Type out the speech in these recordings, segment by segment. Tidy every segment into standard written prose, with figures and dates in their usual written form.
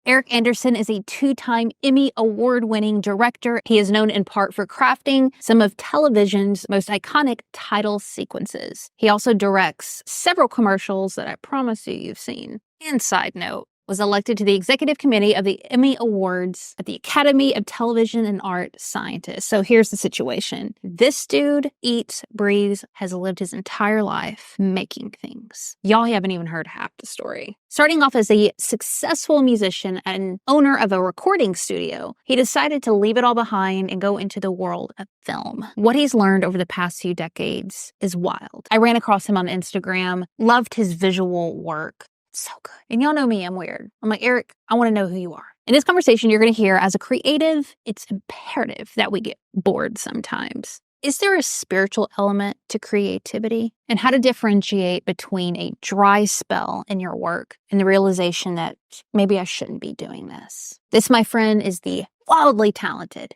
Eric Anderson is a two-time Emmy award-winning director. He is known in part for crafting some of television's most iconic title sequences. He also directs several commercials that I promise you've seen. And side note, was elected to the executive committee of the Emmy Awards at the Academy of Television and Art Scientists. So here's the situation. This dude eats, breathes, has lived his entire life making things. Y'all haven't even heard half the story. Starting off as a successful musician and owner of a recording studio, he decided to leave it all behind and go into the world of film. What he's learned over the past few decades is wild. I ran across him on Instagram, loved his visual work. So good. And y'all know me, I'm weird. I'm like, Eric, I want to know who you are. In this conversation, you're going to hear, as a creative, it's imperative that we get bored sometimes. Is there a spiritual element to creativity? And how to differentiate between a dry spell in your work and the realization that maybe I shouldn't be doing this. This, my friend, is the wildly talented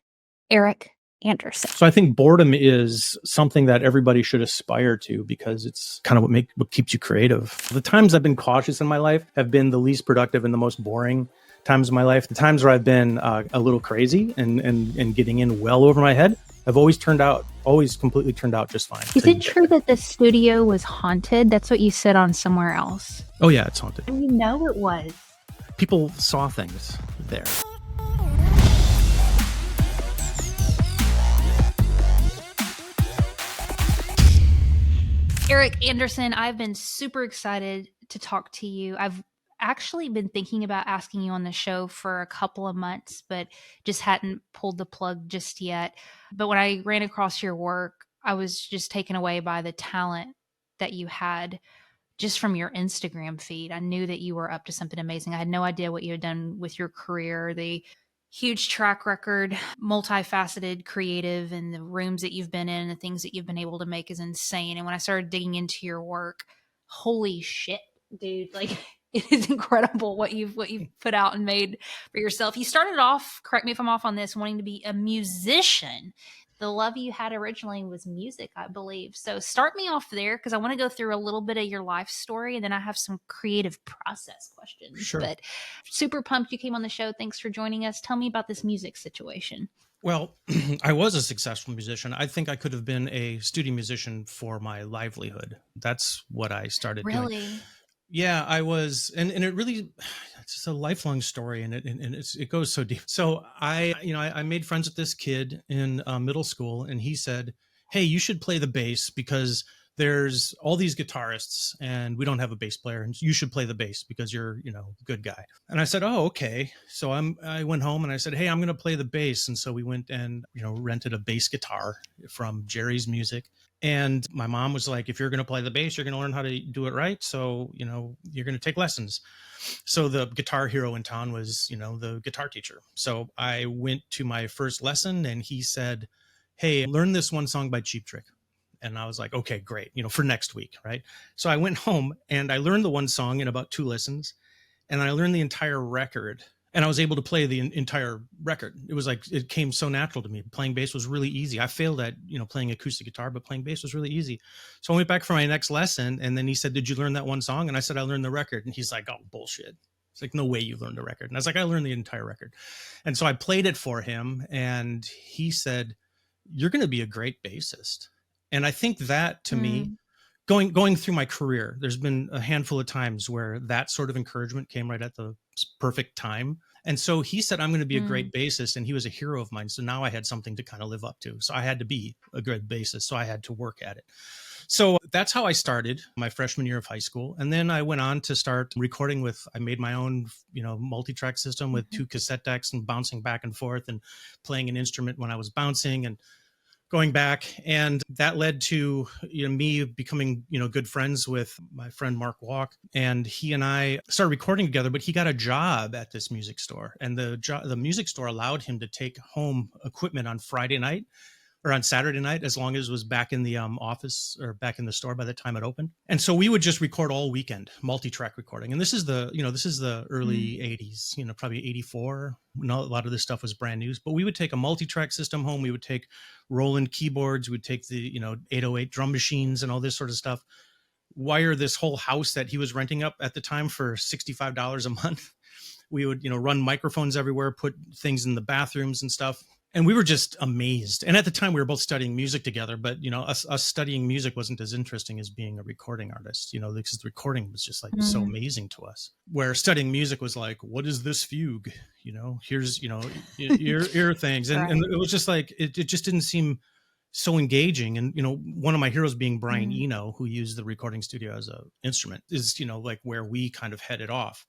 Eric Anderson. So I think boredom is something that everybody should aspire to because it's kind of what keeps you creative. The times I've been cautious in my life have been the least productive and the most boring times of my life. The times where I've been a little crazy and getting in well over my head have always completely turned out just fine. Is it true that the studio was haunted? That's what you said on somewhere else. Oh yeah, it's haunted. You know it was. People saw things there. Eric Anderson, I've been super excited to talk to you. I've actually been thinking about asking you on the show for a couple of months, but just hadn't pulled the plug just yet. But when I ran across your work, I was just taken away by the talent that you had just from your Instagram feed. I knew that you were up to something amazing. I had no idea what you had done with your career, the huge track record, multifaceted, creative, and the rooms that you've been in, the things that you've been able to make is insane. And when I started digging into your work, holy shit, dude, like it is incredible what you've put out and made for yourself. You started off, correct me if I'm off on this, wanting to be a musician. The love you had originally was music, I believe. So start me off there because I want to go through a little bit of your life story and then I have some creative process questions. Sure. But super pumped you came on the show. Thanks for joining us. Tell me about this music situation. Well, I was a successful musician. I think I could have been a studio musician for my livelihood. That's what I started doing. Really? Yeah, I was, and it really, it's just a lifelong story, and it goes so deep. So I made friends with this kid in middle school, and he said, "Hey, you should play the bass because there's all these guitarists, and we don't have a bass player, and you should play the bass because you're, a good guy." And I said, "Oh, okay." So I went home and I said, "Hey, I'm going to play the bass," and so we went and rented a bass guitar from Jerry's Music. And my mom was like, if you're going to play the bass, you're going to learn how to do it right. So, you're going to take lessons. So the guitar hero in town was, the guitar teacher. So I went to my first lesson and he said, "Hey, learn this one song by Cheap Trick." And I was like, okay, great, for next week. Right. So I went home and I learned the one song in about 2 lessons and I learned the entire record. And I was able to play the entire record. It was like, it came so natural to me. Playing bass was really easy. I failed at, playing acoustic guitar, but playing bass was really easy. So I went back for my next lesson. And then he said, "Did you learn that one song?" And I said, "I learned the record." And he's like, "Oh, bullshit." It's like, "No way you learned the record." And I was like, "I learned the entire record." And so I played it for him. And he said, "You're going to be a great bassist." And I think that to me, going through my career, there's been a handful of times where that sort of encouragement came right at the perfect time. And so he said, "I'm going to be a great bassist." And he was a hero of mine. So now I had something to kind of live up to. So I had to be a good bassist. So I had to work at it. So that's how I started my freshman year of high school. And then I went on to start recording I made my own, multi-track system with 2 cassette decks and bouncing back and forth and playing an instrument when I was bouncing and going back. And that led to me becoming good friends with my friend Mark Walk, and he and I started recording together. But he got a job at this music store, and the music store allowed him to take home equipment on Friday night or on Saturday night, as long as it was back in the office or back in the store by the time it opened. And so we would just record all weekend, multi-track recording. And this is the early 80s, probably 84. A lot of this stuff was brand new, but we would take a multi-track system home. We would take Roland keyboards. We'd take the, 808 drum machines and all this sort of stuff, wire this whole house that he was renting up at the time for $65 a month We would, run microphones everywhere, put things in the bathrooms and stuff. And we were just amazed. And at the time, we were both studying music together. But us studying music wasn't as interesting as being a recording artist. Because the recording was just like so amazing to us. Where studying music was like, what is this fugue? Here's ear things, and Right. and it was just like it just didn't seem so engaging. And one of my heroes being Brian Eno, who used the recording studio as an instrument, is like where we kind of headed off.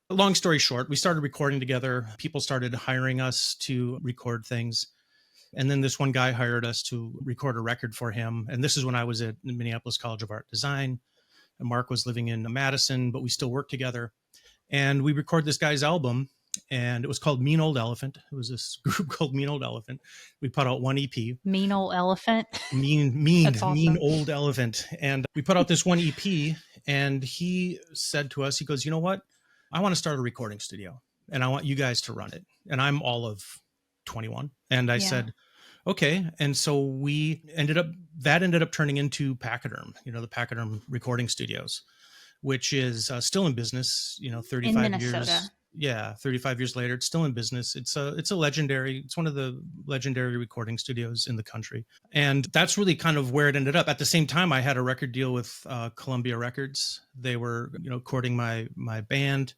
Long story short, we started recording together. People started hiring us to record things. And then this one guy hired us to record a record for him. And this is when I was at Minneapolis College of Art Design. And Mark was living in Madison, but we still worked together. And we recorded this guy's album, and it was called Mean Old Elephant. It was this group called Mean Old Elephant. We put out one EP. Mean Old Elephant. Mean, That's awesome. Mean Old Elephant. And we put out this one EP, and he said to us, he goes, you know what? I want to start a recording studio, and I want you guys to run it. And I'm all of 21. And I said, okay. And so we ended up turning into Padm, the Padm recording studios, which is still in business, 35 years. Yeah. 35 years later, it's still in business. It's one of the legendary recording studios in the country. And that's really kind of where it ended up. At the same time, I had a record deal with Columbia Records. They were, recording my band.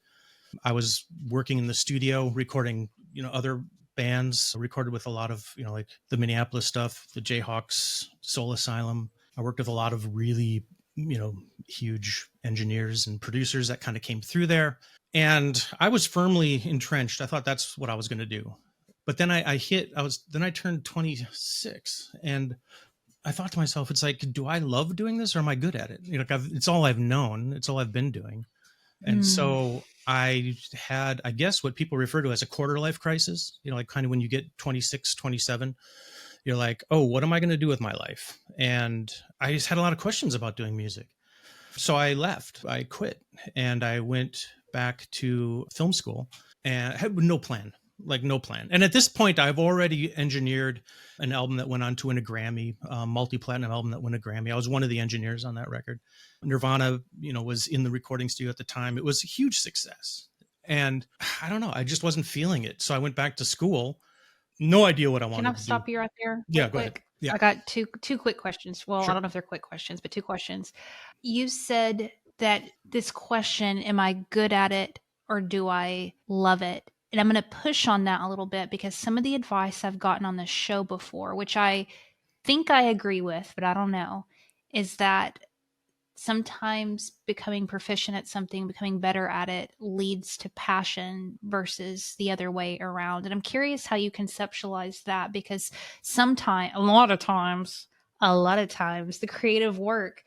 I was working in the studio, recording, other bands. I recorded with a lot of, like the Minneapolis stuff, the Jayhawks, Soul Asylum. I worked with a lot of really, huge engineers and producers that kind of came through there. And I was firmly entrenched. I thought that's what I was going to do. But then I turned 26, and I thought to myself, it's like, do I love doing this, or am I good at it? It's all I've known. It's all I've been doing. And so I had, I guess, what people refer to as a quarter life crisis, like kind of when you get 26, 27, you're like, oh, what am I going to do with my life? And I just had a lot of questions about doing music. So I left, I quit, and I went back to film school, and I had no plan. And at this point, I've already engineered an album that went on to win a Grammy, multi-platinum album that won a Grammy. I was one of the engineers on that record. Nirvana, was in the recording studio at the time. It was a huge success. And I don't know, I just wasn't feeling it. So I went back to school. No idea what I wanted to do. Can I stop you right there? Yeah, go ahead. Yeah. I got two quick questions. Well, Sure. I don't know if they're quick questions, but two questions. You said that this question, am I good at it or do I love it? And I'm going to push on that a little bit, because some of the advice I've gotten on this show before, which I think I agree with, but I don't know, is that sometimes becoming proficient at something, becoming better at it, leads to passion versus the other way around. And I'm curious how you conceptualize that, because a lot of times, the creative work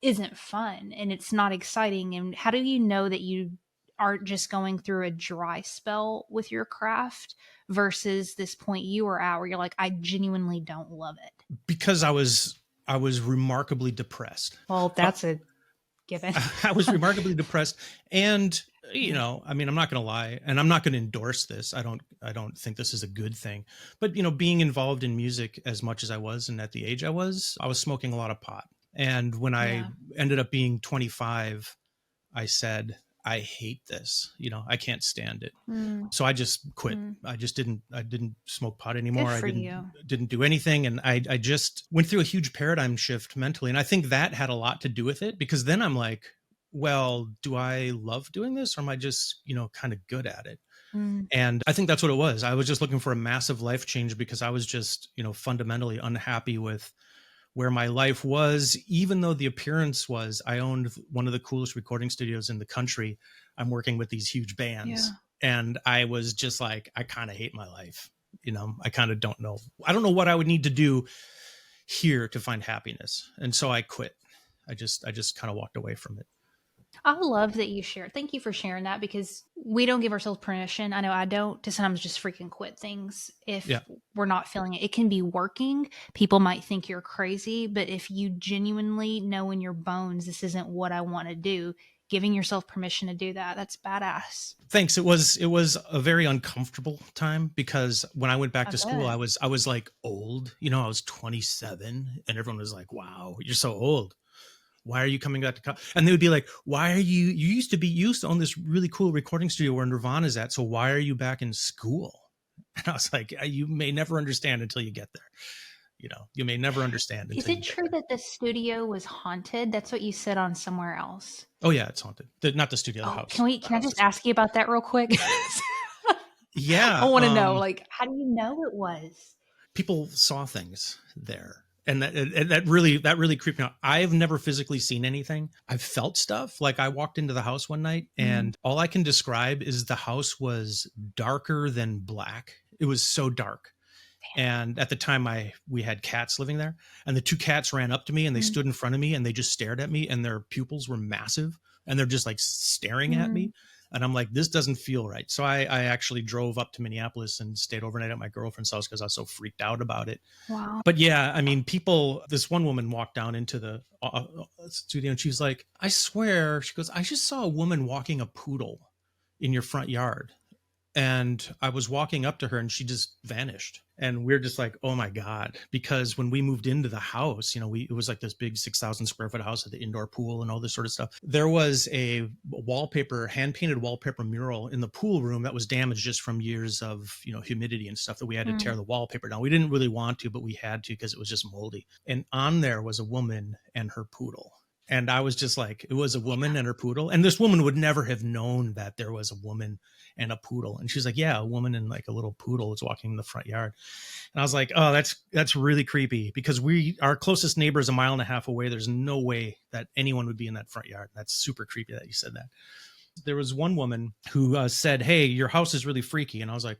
isn't fun and it's not exciting. And how do you know that you aren't just going through a dry spell with your craft versus this point you were at where you're like, I genuinely don't love it? Because I was remarkably depressed. Well, that's a given. I was remarkably depressed. And, I'm not going to lie, and I'm not going to endorse this. I don't think this is a good thing, but, being involved in music as much as I was, and at the age I was smoking a lot of pot. And when I ended up being 25, I said, I hate this. I can't stand it. So I just quit. I didn't smoke pot anymore. I didn't do anything. And I just went through a huge paradigm shift mentally. And I think that had a lot to do with it, because then I'm like, well, do I love doing this, or am I just, kind of good at it? And I think that's what it was. I was just looking for a massive life change, because I was just, fundamentally unhappy with where my life was. Even though the appearance was, I owned one of the coolest recording studios in the country. I'm working with these huge bands. And I was just like, I kind of hate my life. I kind of don't know. I don't know what I would need to do here to find happiness. And so I quit. I just kind of walked away from it. I love that you share. Thank you for sharing that, because we don't give ourselves permission. I know I don't, to sometimes just freaking quit things if we're not feeling it. It can be working. People might think you're crazy, but if you genuinely know in your bones, this isn't what I want to do, giving yourself permission to do that, that's badass. Thanks. It was a very uncomfortable time, because when I went back to school, I was like old, I was 27, and everyone was like, wow, you're so old. why are you coming back to college? And they would be like, why are you used to own this really cool recording studio where Nirvana's at. So why are you back in school? And I was like, you may never understand until you get there. You may never understand Is until you it get true there. that the studio was haunted? That's what you said on somewhere else. Oh yeah, it's haunted. Not the studio, the Oh, house. The can I house just is haunted. ask you about that real quick? I Yeah. want to know, like, how do you know it was? People saw things there. And that really creeped me out. I've never physically seen anything. I've felt stuff. Like I walked into the house one night Mm. and all I can describe is the house was darker than black. It was so dark. And at the time we had cats living there, and the two cats ran up to me and they Mm. stood in front of me and they just stared at me, and their pupils were massive and they're just like staring at Mm. me. And I'm like, this doesn't feel right. So I actually drove up to Minneapolis and stayed overnight at my girlfriend's house because I was so freaked out about it. Wow. But yeah, I mean, this one woman walked down into the studio and she was like, I swear, she goes, I just saw a woman walking a poodle in your front yard. And I was walking up to her and she just vanished. And we're just like, oh my God. Because when we moved into the house, it was like this big 6,000 square foot house with the indoor pool and all this sort of stuff. There was a hand painted wallpaper mural in the pool room that was damaged just from years of, humidity and stuff that we had to tear the wallpaper down. We didn't really want to, but we had to because it was just moldy. And on there was a woman and her poodle. And I was just like, it was a woman and her poodle. And this woman would never have known that there was a woman and a poodle. And she's like, yeah, a woman and like a little poodle is walking in the front yard. And I was like, oh, that's really creepy because our closest neighbor is a mile and a half away. There's no way that anyone would be in that front yard. That's super creepy that you said that. There was one woman who said, hey, your house is really freaky. And I was like,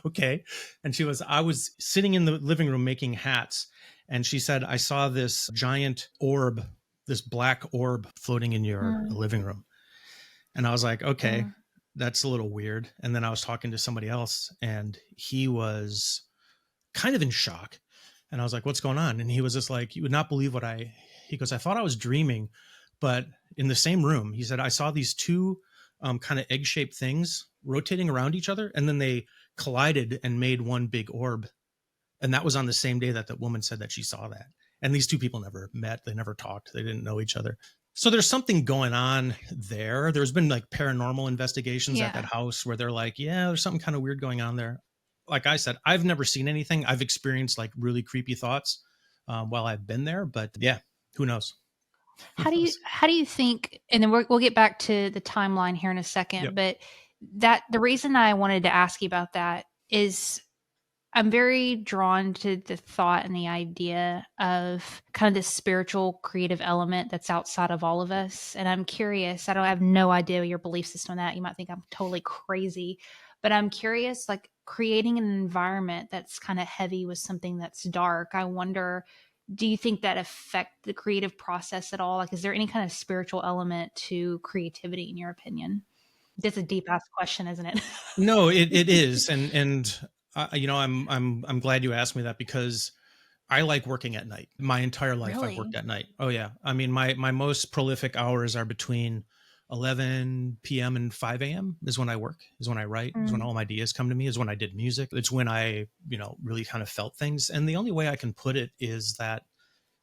okay. And I was sitting in the living room making hats. And she said, I saw this giant orb, this black orb floating in your living room. And I was like, okay, that's a little weird. And then I was talking to somebody else and he was kind of in shock. And I was like, what's going on? And he was just like, you would not believe he goes, I thought I was dreaming, but in the same room, he said, I saw these two kind of egg-shaped things rotating around each other. And then they collided and made one big orb. And that was on the same day that the woman said that she saw that. And these two people never met. They never talked. They didn't know each other. So there's something going on there. There's been like paranormal investigations at that house where they're like, yeah, there's something kind of weird going on there. Like I said, I've never seen anything. I've experienced like really creepy thoughts while I've been there. But yeah, who knows? How do you think, and then we'll get back to the timeline here in a second, Yep. but the reason I wanted to ask you about that is I'm very drawn to the thought and the idea of kind of this spiritual creative element that's outside of all of us. And I'm curious, I have no idea your belief system on that. You might think I'm totally crazy, but I'm curious, like creating an environment that's kind of heavy with something that's dark. I wonder, do you think that affect the creative process at all? Like, is there any kind of spiritual element to creativity in your opinion? That's a deep ass question, isn't it? No, it is. And I'm glad you asked me that because I like working at night. My entire life I've worked at night. Oh yeah. I mean, my most prolific hours are between 11 p.m. and 5 a.m. is when I work, is when I write, is when all my ideas come to me, is when I did music. It's when I, really kind of felt things. And the only way I can put it is that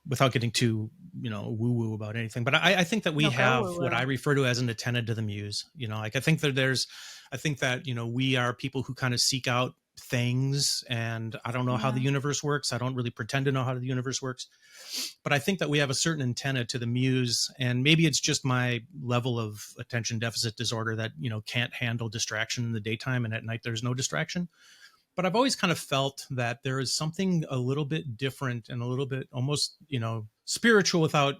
without getting too, woo-woo about anything, but I think that we have what I refer to as an antenna to the muse. Like I think that we are people who kind of seek out things, and I don't know how the universe works. I don't really pretend to know how the universe works, but I think that we have a certain antenna to the muse, and maybe it's just my level of attention deficit disorder that, can't handle distraction in the daytime, and at night there's no distraction. But I've always kind of felt that there is something a little bit different and a little bit almost, spiritual without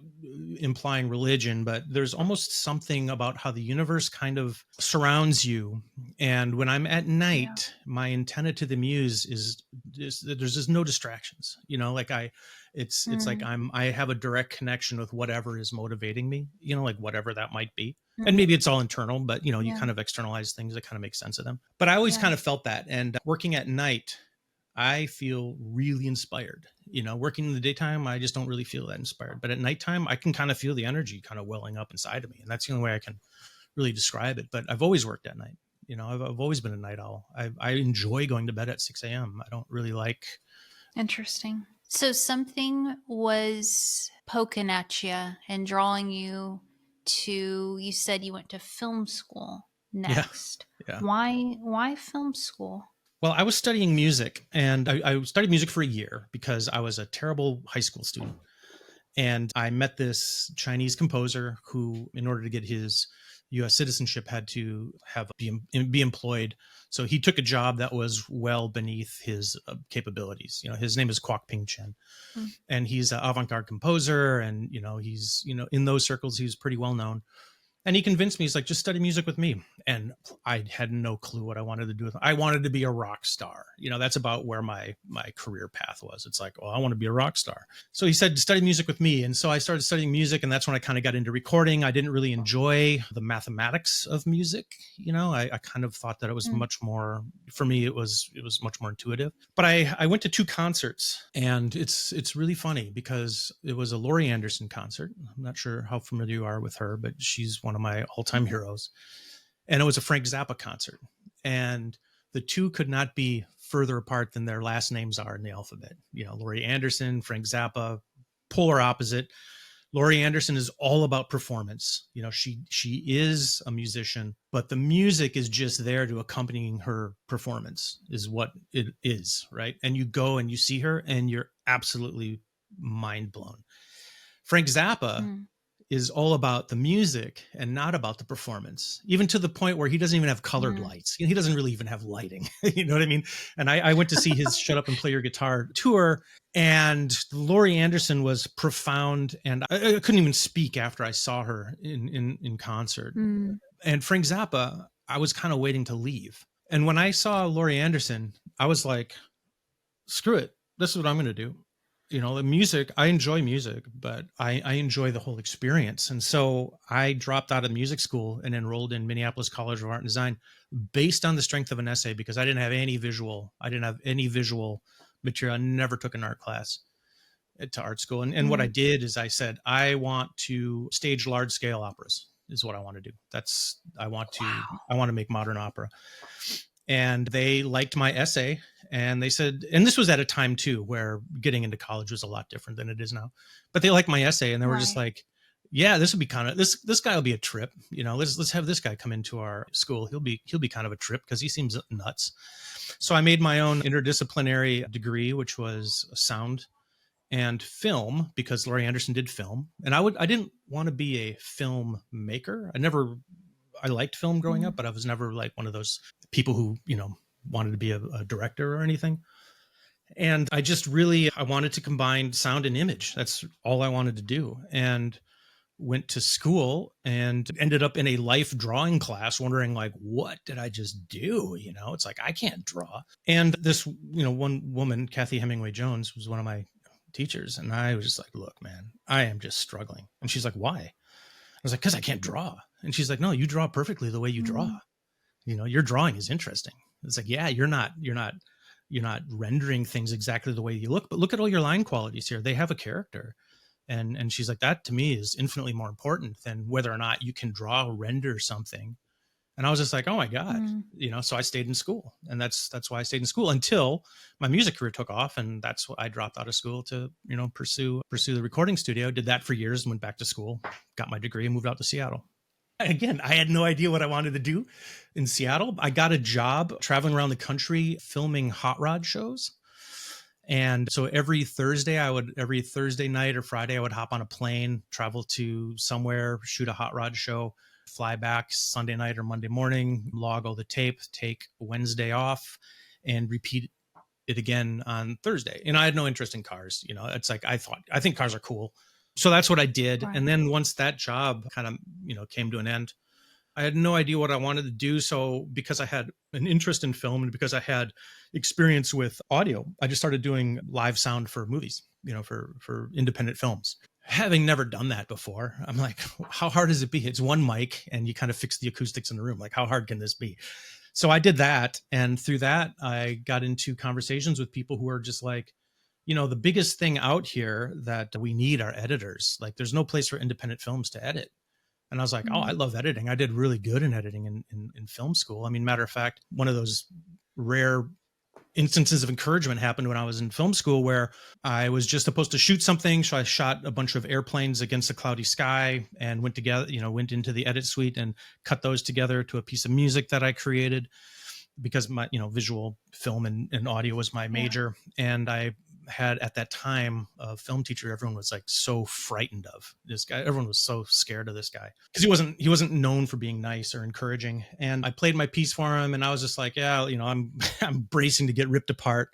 implying religion, but there's almost something about how the universe kind of surrounds you. And when I'm at night, my antenna to the muse is there's just no distractions, it's like I have a direct connection with whatever is motivating me, like whatever that might be. And maybe it's all internal, but you kind of externalize things that kind of make sense of them. But I always kind of felt that. And working at night, I feel really inspired. Working in the daytime, I just don't really feel that inspired. But at nighttime, I can kind of feel the energy kind of welling up inside of me. And that's the only way I can really describe it. But I've always worked at night. I've always been a night owl. I enjoy going to bed at 6 a.m. I don't really like Interesting. So something was poking at you and drawing you to, you said you went to film school Yeah. next. Yeah. Why film school? Well, I was studying music, and I studied music for a year because I was a terrible high school student. And I met this Chinese composer who, in order to get his U.S. citizenship, had to be employed. So he took a job that was well beneath his capabilities. His name is Kwok Ping Chen, Mm. and he's an avant-garde composer, and he's in those circles he's pretty well known. And he convinced me, he's like, just study music with me. And I had no clue what I wanted to do with it. I wanted to be a rock star. That's about where my career path was. It's like, oh, I want to be a rock star. So he said, study music with me. And so I started studying music. And that's when I kind of got into recording. I didn't really enjoy the mathematics of music. I kind of thought that it was much more, for me, it was much more intuitive. But I went to 2 concerts, and it's really funny because it was a Laurie Anderson concert. I'm not sure how familiar you are with her, but she's one of my all-time heroes. And it was a Frank Zappa concert. And the 2 could not be further apart than their last names are in the alphabet. Laurie Anderson, Frank Zappa, polar opposite. Laurie Anderson is all about performance. She is a musician, but the music is just there to accompanying her performance, is what it is, right? And you go and you see her and you're absolutely mind blown. Frank Zappa is all about the music and not about the performance, even to the point where he doesn't even have colored lights. He doesn't really even have lighting. You know what I mean? And I went to see his Shut Up and Play Your Guitar tour, and Laurie Anderson was profound. And I couldn't even speak after I saw her in concert. And Frank Zappa, I was kind of waiting to leave. And when I saw Laurie Anderson, I was like, screw it. This is what I'm going to do. The music, I enjoy music, but I enjoy the whole experience. And so I dropped out of music school and enrolled in Minneapolis College of Art and Design based on the strength of an essay, because I didn't have any visual material. I never took an art class to art school. And what I did is I said, I want to stage large scale operas is what I want to do. I want to make modern opera. And they liked my essay, and they said, and this was at a time too where getting into college was a lot different than it is now, but they liked my essay, and they were just like, yeah, this would be kind of, this guy will be a trip. Let's have this guy come into our school. He'll be kind of a trip because he seems nuts. So I made my own interdisciplinary degree, which was sound and film, because Laurie Anderson did film. And I didn't want to be a film maker. I liked film growing up, but I was never like one of those people who, wanted to be a director or anything. And I wanted to combine sound and image. That's all I wanted to do. And went to school and ended up in a life drawing class wondering, like, what did I just do? It's like, I can't draw. And this, one woman, Kathy Hemingway Jones, was one of my teachers. And I was just like, look, man, I am just struggling. And she's like, why? I was like, because I can't draw. And she's like, no, you draw perfectly the way you draw. Your drawing is interesting. It's like, yeah, you're not rendering things exactly the way you look, but look at all your line qualities here. They have a character. And she's like, that to me is infinitely more important than whether or not you can draw or render something. And I was just like, oh my God, so I stayed in school, and that's why I stayed in school until my music career took off. And that's what I dropped out of school to, pursue the recording studio. Did that for years and went back to school, got my degree, and moved out to Seattle. Again, I had no idea what I wanted to do in Seattle. I got a job traveling around the country filming hot rod shows. And so every Thursday night or Friday, I would hop on a plane, travel to somewhere, shoot a hot rod show, fly back Sunday night or Monday morning, log all the tape, take Wednesday off, and repeat it again on Thursday. And I had no interest in cars. It's like, I think cars are cool. So that's what I did. Right. And then once that job kind of, came to an end, I had no idea what I wanted to do. So because I had an interest in film and because I had experience with audio, I just started doing live sound for movies, for independent films. Having never done that before, I'm like, how hard does it be? It's one mic and you kind of fix the acoustics in the room. Like, how hard can this be? So I did that. And through that, I got into conversations with people who are just like, the biggest thing out here that we need are editors. Like, there's no place for independent films to edit. And I was like, oh, I love editing. I did really good in editing in film school. I mean, matter of fact, one of those rare instances of encouragement happened when I was in film school, where I was just supposed to shoot something. So I shot a bunch of airplanes against a cloudy sky and went into the edit suite and cut those together to a piece of music that I created, because my, visual film and audio was my major. And I had at that time a film teacher everyone was like so frightened of. This guy, everyone was so scared of this guy because he wasn't known for being nice or encouraging. And I played my piece for him, and I was just like, yeah, I'm I'm bracing to get ripped apart.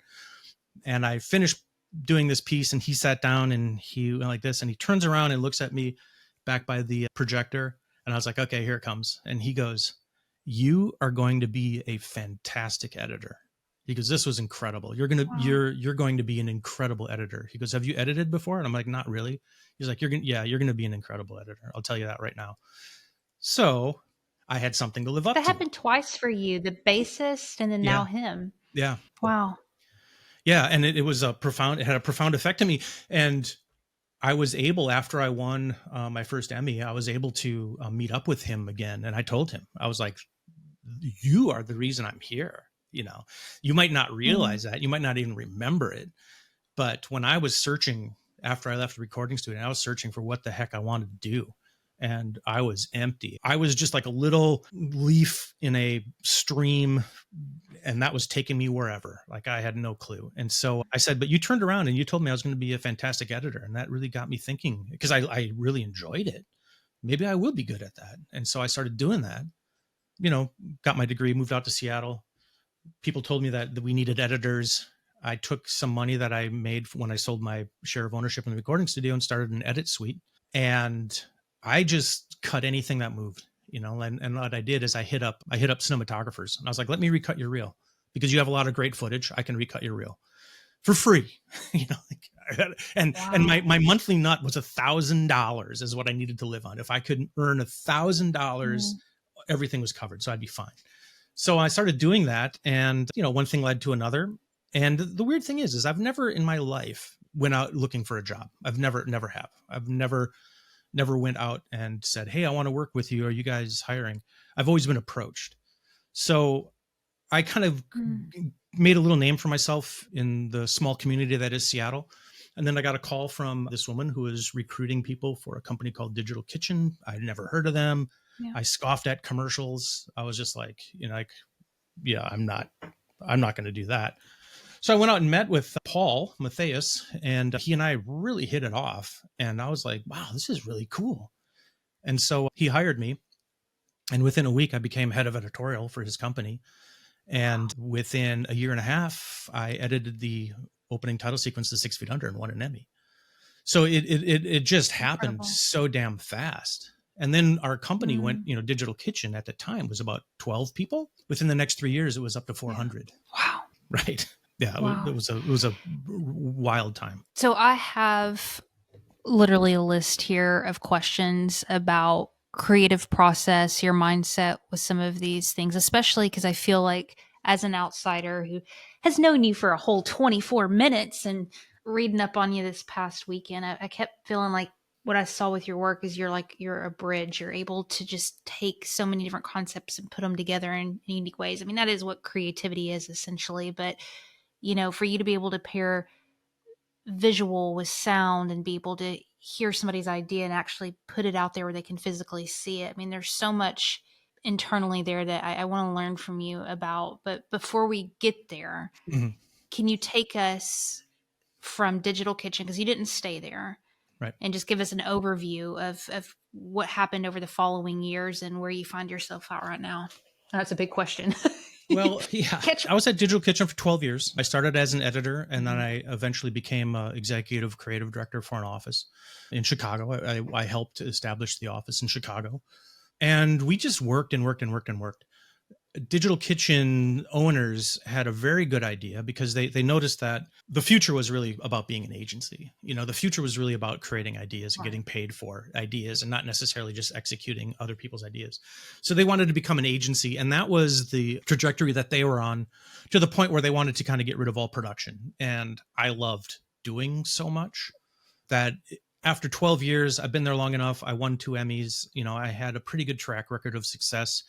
And I finished doing this piece, and he sat down and he went like this, and he turns around and looks at me back by the projector, and I was like, okay, here it comes. And he goes, "You are going to be a fantastic editor." He goes, "This was incredible. You're going to be an incredible editor." He goes, "Have you edited before?" And I'm like, "Not really." He's like, you're going to be an incredible editor. I'll tell you that right now." So I had something to live up to. That happened twice for you, the bassist and then now him. Yeah. Wow. Yeah. And it had a profound effect on me. And I was able, after I won my first Emmy, I was able to meet up with him again. And I told him, I was like, "You are the reason I'm here. You might not realize that, you might not even remember it. But when I was searching after I left the recording studio, I was searching for what the heck I wanted to do. And I was empty. I was just like a little leaf in a stream, and that was taking me wherever. Like, I had no clue. And so I said, "But you turned around and you told me I was going to be a fantastic editor." And that really got me thinking, because I really enjoyed it. Maybe I will be good at that. And so I started doing that, got my degree, moved out to Seattle. People told me that we needed editors. I took some money that I made when I sold my share of ownership in the recording studio and started an edit suite. And I just cut anything that moved, and what I did is I hit up cinematographers, and I was like, "Let me recut your reel, because you have a lot of great footage. I can recut your reel for free." And my monthly nut was $1,000 is what I needed to live on. If I could earn $1,000, everything was covered. So I'd be fine. So I started doing that, and one thing led to another. And the weird thing is I've never in my life went out looking for a job. I've never have. I've never went out and said, "Hey, I want to work with you. Are you guys hiring?" I've always been approached. So I kind of made a little name for myself in the small community that is Seattle. And then I got a call from this woman who was recruiting people for a company called Digital Kitchen. I'd never heard of them. Yeah. I scoffed at commercials. I was just like, yeah, I'm not going to do that. So I went out and met with Paul Matthias, and he and I really hit it off. And I was like, wow, this is really cool. And so he hired me. And within a week, I became head of editorial for his company. And within a year and a half, I edited the opening title sequence to 6 Feet Under and won an Emmy. So it just happened so damn fast. And then our company went, Digital Kitchen at the time was about 12 people. Within the next 3 years, it was up to 400. Wow. Right. Yeah. Wow. It was a wild time. So I have literally a list here of questions about creative process, your mindset with some of these things, especially because I feel like as an outsider who has known you for a whole 24 minutes and reading up on you this past weekend, I kept feeling like what I saw with your work is you're a bridge. You're able to just take so many different concepts and put them together in unique ways. I mean, that is what creativity is essentially. But, for you to be able to pair visual with sound and be able to hear somebody's idea and actually put it out there where they can physically see it. I mean, there's so much internally there that I want to learn from you about. But before we get there, can you take us from Digital Kitchen, because you didn't stay there, right, and just give us an overview of what happened over the following years and where you find yourself at right now? That's a big question. Well, yeah, I was at Digital Kitchen for 12 years. I started as an editor, and then I eventually became executive creative director for an office in Chicago. I helped establish the office in Chicago, and we just worked and worked and worked and worked. Digital Kitchen owners had a very good idea, because they noticed that the future was really about being an agency. The future was really about creating ideas and getting paid for ideas, and not necessarily just executing other people's ideas. So they wanted to become an agency, and that was the trajectory that they were on, to the point where they wanted to kind of get rid of all production. And I loved doing so much that after 12 years, I've been there long enough. I won 2 Emmys. I had a pretty good track record of success.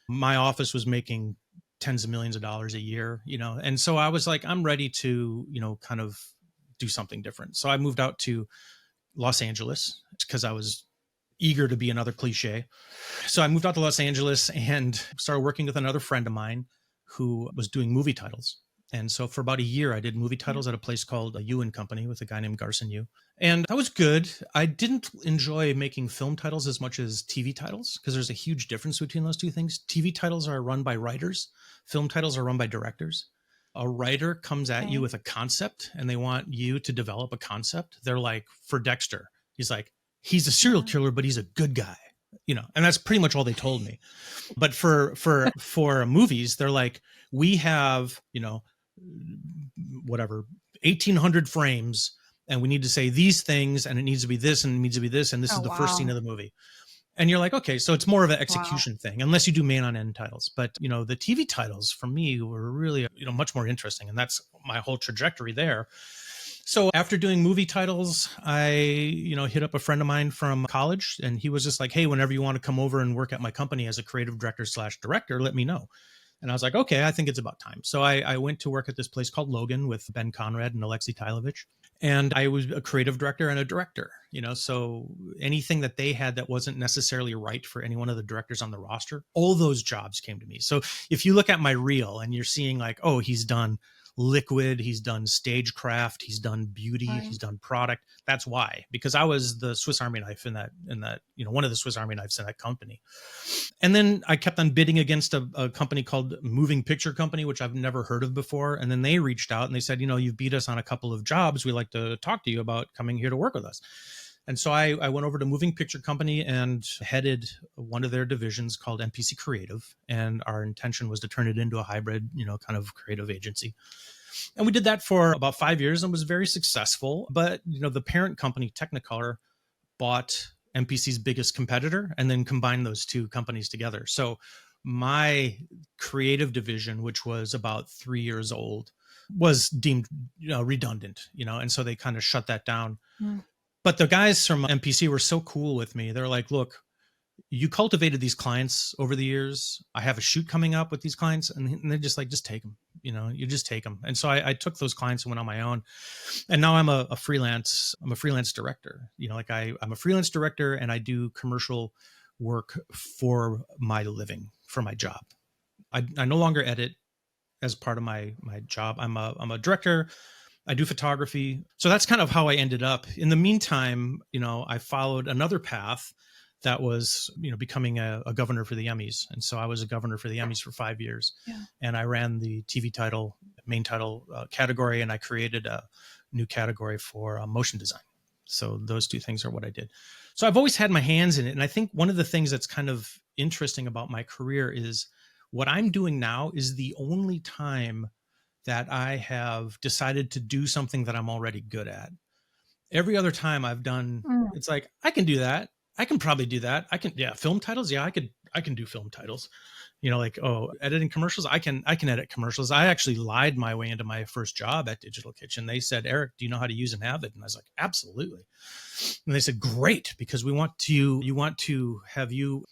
My office was making tens of millions of dollars a year, and so I was like, I'm ready to, kind of do something different. So I moved out to Los Angeles because I was eager to be another cliche. So I moved out to Los Angeles and started working with another friend of mine who was doing movie titles. And so for about a year, I did movie titles at a place called Yu and Company with a guy named Garson Yu. And that was good. I didn't enjoy making film titles as much as TV titles because there's a huge difference between those two things. TV titles are run by writers. Film titles are run by directors. A writer comes at you with a concept and they want you to develop a concept. They're like, for Dexter, he's like, he's a serial killer, but he's a good guy, and that's pretty much all they told me. But for movies, they're like, we have, whatever, 1,800 frames and we need to say these things and it needs to be this and it needs to be this. And this is the first scene of the movie. And you're like, okay, so it's more of an execution thing, unless you do man on end titles. But, the TV titles for me were really, much more interesting. And that's my whole trajectory there. So after doing movie titles, I, hit up a friend of mine from college and he was just like, hey, whenever you want to come over and work at my company as a creative director/director, let me know. And I was like, okay, I think it's about time. So I went to work at this place called Logan with Ben Conrad and Alexei Tailovich. And I was a creative director and a director, so anything that they had that wasn't necessarily right for any one of the directors on the roster, all those jobs came to me. So if you look at my reel and you're seeing like, oh, he's done liquid, he's done stagecraft, he's done beauty, he's done product. That's why, because I was the Swiss Army knife in that, one of the Swiss Army knives in that company. And then I kept on bidding against a company called Moving Picture Company, which I've never heard of before. And then they reached out and they said, you've beat us on a couple of jobs. We'd like to talk to you about coming here to work with us. And so I went over to Moving Picture Company and headed one of their divisions called MPC Creative. And our intention was to turn it into a hybrid, kind of creative agency. And we did that for about 5 years and was very successful. But, the parent company, Technicolor, bought MPC's biggest competitor and then combined those two companies together. So my creative division, which was about 3 years old, was deemed redundant, and so they kind of shut that down. But the guys from MPC were so cool with me. They're like, look, you cultivated these clients over the years. I have a shoot coming up with these clients. And they're just like, just take them, you just take them. And so I took those clients and went on my own. And now I'm a freelance director, I'm a freelance director and I do commercial work for my living, for my job. I no longer edit as part of my job. I'm a director. I do photography. So that's kind of how I ended up. In the meantime, I followed another path that was, becoming a governor for the Emmys. And so I was a governor for the Emmys for 5 years. And I ran the TV title, main title category, and I created a new category for motion design. So those two things are what I did. So I've always had my hands in it. And I think one of the things that's kind of interesting about my career is what I'm doing now is the only time that I have decided to do something that I'm already good at. Every other time I've done, it's like, I can do that. I can probably do that. Film titles. Yeah, I can do film titles. Editing commercials. I can edit commercials. I actually lied my way into my first job at Digital Kitchen. They said, Eric, do you know how to use an Avid? And I was like, absolutely. And they said, great, because we want to have you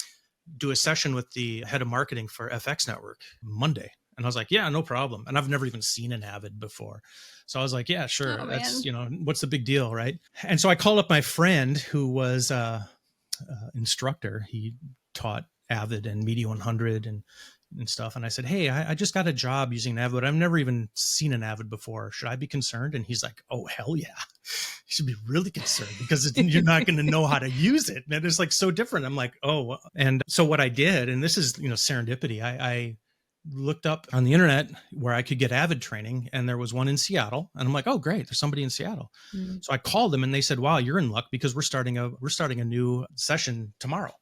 do a session with the head of marketing for FX Network Monday. And I was like, yeah, no problem. And I've never even seen an Avid before. So I was like, yeah, sure. That's, what's the big deal, right? And so I called up my friend who was instructor. He taught Avid and Media 100 and stuff. And I said, hey, I just got a job using an Avid. I've never even seen an Avid before. Should I be concerned? And he's like, oh, hell yeah. You should be really concerned because you're not going to know how to use it. And it's like so different. I'm like, oh. And so what I did, and this is, serendipity, I looked up on the internet where I could get Avid training, and there was one in Seattle. And I'm like, oh, great, there's somebody in Seattle. So I called them and they said, wow, you're in luck because we're starting a new session tomorrow.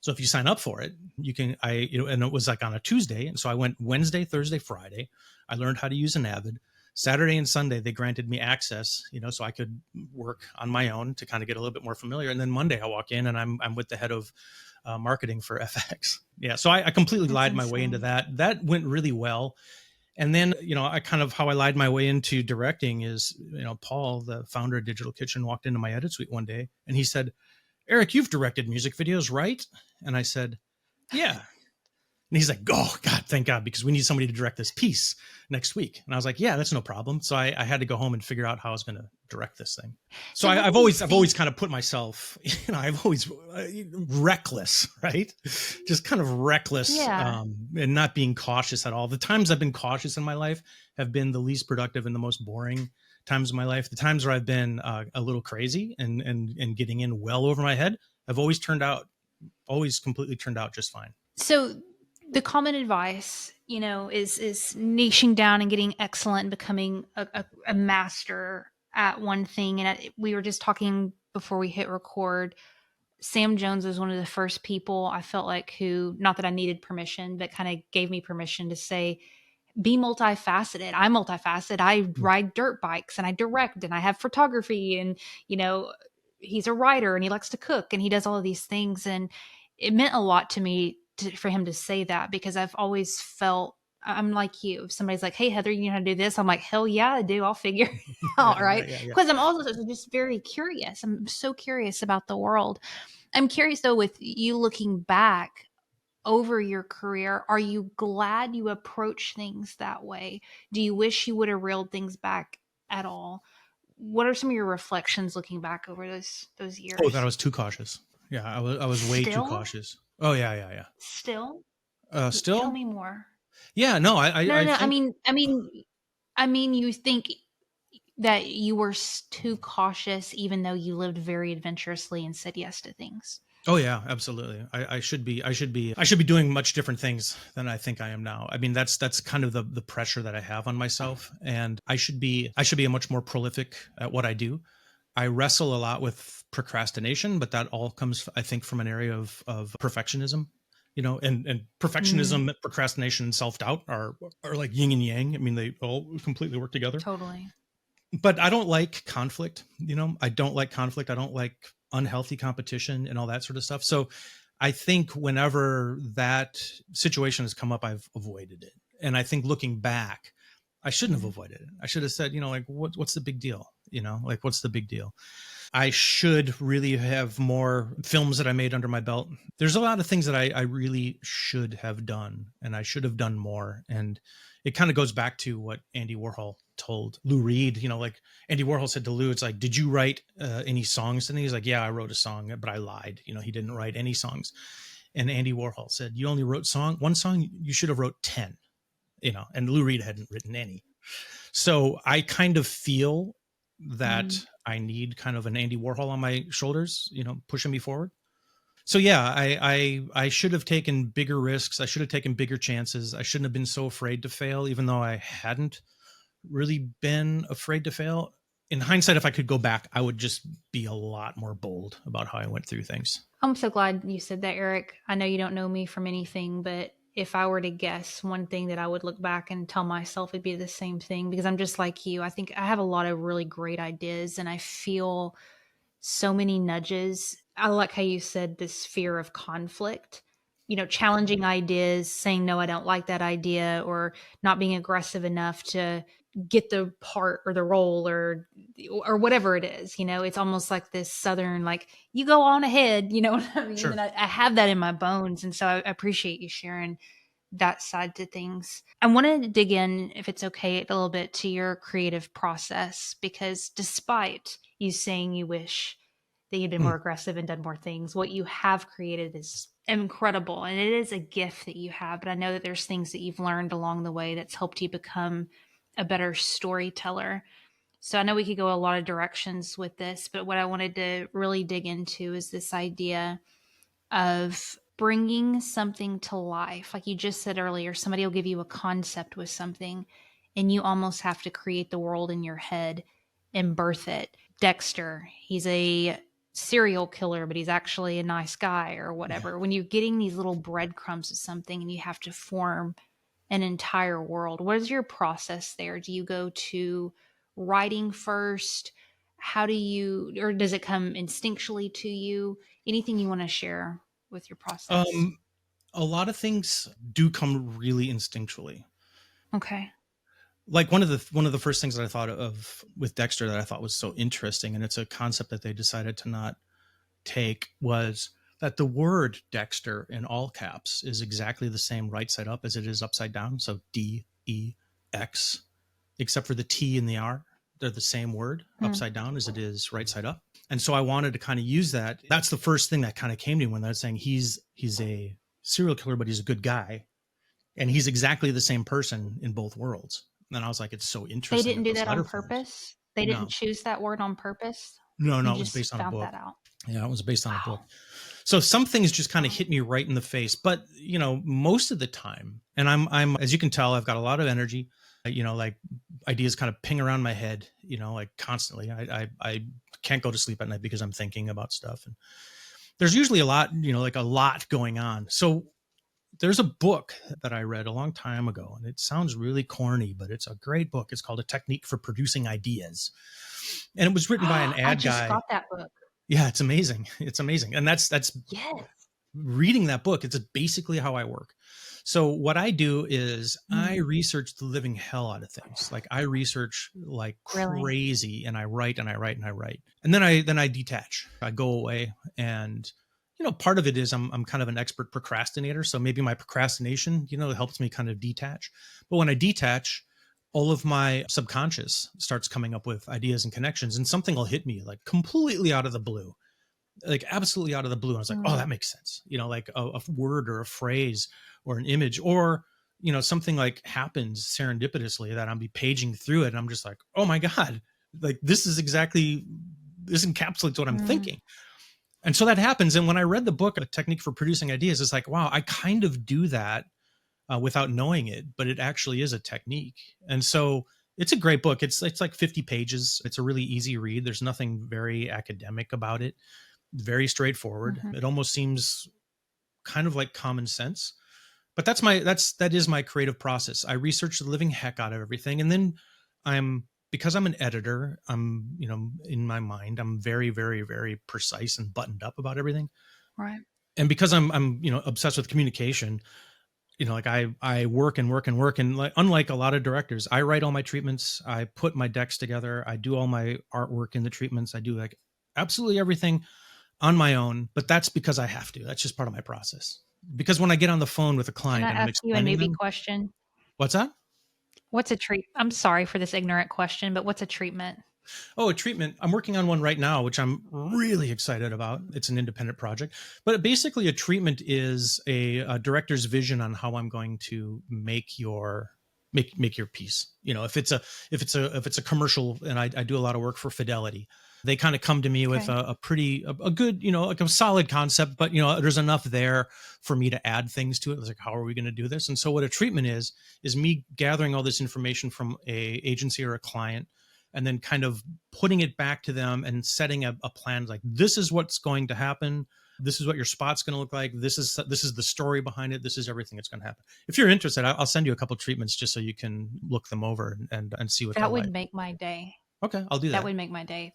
So if you sign up for it, you can, and it was like on a Tuesday. And so I went Wednesday, Thursday, Friday. I learned how to use an Avid. Saturday and Sunday, they granted me access, so I could work on my own to kind of get a little bit more familiar. And then Monday I walk in and I'm with the head of marketing for FX. Yeah. So I completely lied my way into that. That went really well. And then, how I lied my way into directing is, Paul, the founder of Digital Kitchen, walked into my edit suite one day and he said, Eric, you've directed music videos, right? And I said, yeah. And he's like, oh God, thank God, because we need somebody to direct this piece next week. And I was like, yeah, that's no problem. So I had to go home and figure out how I was going to direct this thing. So So what I've do you always think? kind of put myself, I've always reckless, right? Just kind of reckless, Yeah. and not being cautious at all. The times I've been cautious in my life have been the least productive and the most boring times of my life. The times where I've been a little crazy and getting in well over my head have always completely turned out just fine. So the common advice, is niching down and getting excellent and becoming a master at one thing. And we were just talking before we hit record. Sam Jones was one of the first people I felt like who, not that I needed permission, but kind of gave me permission to say, be multifaceted. I'm multifaceted. I ride dirt bikes and I direct and I have photography and, you know, he's a writer and he likes to cook and he does all of these things. And it meant a lot to me for him to say that because I've always felt I'm like you. If somebody's like, hey, Heather, you know how to do this? I'm like, hell yeah, I do. I'll figure it out. Right. Yeah. Because I'm also just very curious. I'm so curious about the world. I'm curious though, with you looking back over your career, are you glad you approach things that way? Do you wish you would have reeled things back at all? What are some of your reflections looking back over those Oh, that I years? was too cautious. Yeah, I was way too Still? cautious. Oh yeah. Still? Tell Still, me more. yeah. No, No, I no, no. I think. mean, you think that you were too cautious, even though you lived very adventurously and said yes to things. Oh yeah, absolutely. I should be doing much different things than I think I am now. I mean, that's kind of the pressure that I have on myself, and I should be a much more prolific at what I do. I wrestle a lot with procrastination, but that all comes, I think, from an area of perfectionism. And Mm, perfectionism, procrastination, and self doubt are like yin and yang. I mean, they all completely work together. totally. But I don't like conflict. I don't like conflict. I don't like unhealthy competition and all that sort of stuff. So I think whenever that situation has come up, I've avoided it. And I think looking back, I shouldn't have Mm. avoided it. I should have said, like, what's the big deal? Like, what's the big deal? I should really have more films that I made under my belt. There's a lot of things that I really should have done, and I should have done more. And it kind of goes back to what Andy Warhol told Lou Reed. Like Andy Warhol said to Lou, it's like, did you write any songs? And he's like, yeah, I wrote a song, but I lied. He didn't write any songs. And Andy Warhol said, you only wrote one song. You should have wrote 10. And Lou Reed hadn't written any. So I kind of feel that Mm. I need kind of an Andy Warhol on my shoulders, pushing me forward. So yeah, I should have taken bigger risks. I should have taken bigger chances. I shouldn't have been so afraid to fail, even though I hadn't really been afraid to fail. In hindsight, if I could go back, I would just be a lot more bold about how I went through things. I'm so glad you said that, Eric. I know you don't know me from anything, but if I were to guess one thing that I would look back and tell myself it'd be the same thing because I'm just like you. I think I have a lot of really great ideas and I feel so many nudges. I like how you said this fear of conflict, challenging ideas, saying, no, I don't like that idea, or not being aggressive enough to get the part or the role or whatever it is. It's almost like this Southern, like, you go on ahead, you know what I mean? And Sure. I have that in my bones. And so I appreciate you sharing that side to things. I wanted to dig in, if it's okay, a little bit to your creative process because despite you saying you wish that you'd been Mm. more aggressive and done more things, what you have created is incredible. And it is a gift that you have. But I know that there's things that you've learned along the way that's helped you become a better storyteller. So I know we could go a lot of directions with this, but what I wanted to really dig into is this idea of bringing something to life. Like you just said earlier, somebody will give you a concept with something, and you almost have to create the world in your head and birth it. Dexter, he's a serial killer, but he's actually a nice guy or Yeah. whatever. When you're getting these little breadcrumbs of something and you have to form an entire world, what is your process there? Do you go to writing first? How do you, or does it come instinctually to you? Anything you want to share with your process? Um, a lot of things do come really instinctually. Okay. Like one of the first things that I thought of with Dexter that I thought was so interesting, and it's a concept that they decided to not take, was that the word Dexter in all caps is exactly the same right side up as it is upside down. So DEX, except for the T and the R. They're the same word upside down as it is right side up. And so I wanted to kind of use that. That's the first thing that kind of came to me when I was saying he's a serial killer, but he's a good guy. And he's exactly the same person in both worlds. And I was like, it's so interesting. They didn't do that on purpose? They didn't choose that word on purpose? No, it was based on a book. That out. Yeah, it was based on a book. So some things just kind of hit me right in the face. But, most of the time, and I'm as you can tell, I've got a lot of energy. Like ideas kind of ping around my head, like constantly. I can't go to sleep at night because I'm thinking about stuff. And there's usually a lot, like a lot going on. So there's a book that I read a long time ago, and it sounds really corny, but it's a great book. It's called A Technique for Producing Ideas. And it was written by an ad guy. I just got that book. Yeah, it's amazing. It's amazing. And that's yes. Reading that book. It's basically how I work. So what I do is I research the living hell out of things. Like I research like crazy, and I write and I write and I write. And then I detach. I go away, and part of it is I'm kind of an expert procrastinator. So maybe my procrastination, helps me kind of detach. But when I detach, all of my subconscious starts coming up with ideas and connections, and something will hit me like completely out of the blue, like absolutely out of the blue. And I was like, oh, that makes sense. Like a word or a phrase or an image, or, something like happens serendipitously that I'll be paging through it. And I'm just like, oh my God, like this encapsulates what I'm thinking. And so that happens. And when I read the book, A Technique for Producing Ideas, it's like, wow, I kind of do that without knowing it, but it actually is a technique. And so it's a great book. It's like 50 pages. It's a really easy read. There's nothing very academic about it. Very straightforward. It almost seems kind of like common sense, but that is my creative process. I research the living heck out of everything. And then because I'm an editor, I'm, in my mind, I'm very, very, very precise and buttoned up about everything. Right. And because I'm obsessed with communication, like I work and work and work. And like, unlike a lot of directors, I write all my treatments. I put my decks together. I do all my artwork in the treatments. I do like absolutely everything on my own, but that's because I have to. That's just part of my process. Because when I get on the phone with a client, Can I ask you a newbie question? What's that? What's a treat? I'm sorry for this ignorant question, but what's a treatment? Oh, a treatment. I'm working on one right now, which I'm really excited about. It's an independent project, but basically a treatment is a director's vision on how I'm going to make your piece. If it's a commercial, and I do a lot of work for Fidelity, they kind of come to me with a good, like a solid concept, but there's enough there for me to add things to it. It's like, how are we going to do this? And so what a treatment is me gathering all this information from a agency or a client, and then kind of putting it back to them and setting a plan. Like, this is what's going to happen. This is what your spot's going to look like. This is the story behind it. This is everything that's going to happen. If you're interested, I'll send you a couple of treatments just so you can look them over and see what that would make my day. Okay, I'll do that. That would make my day.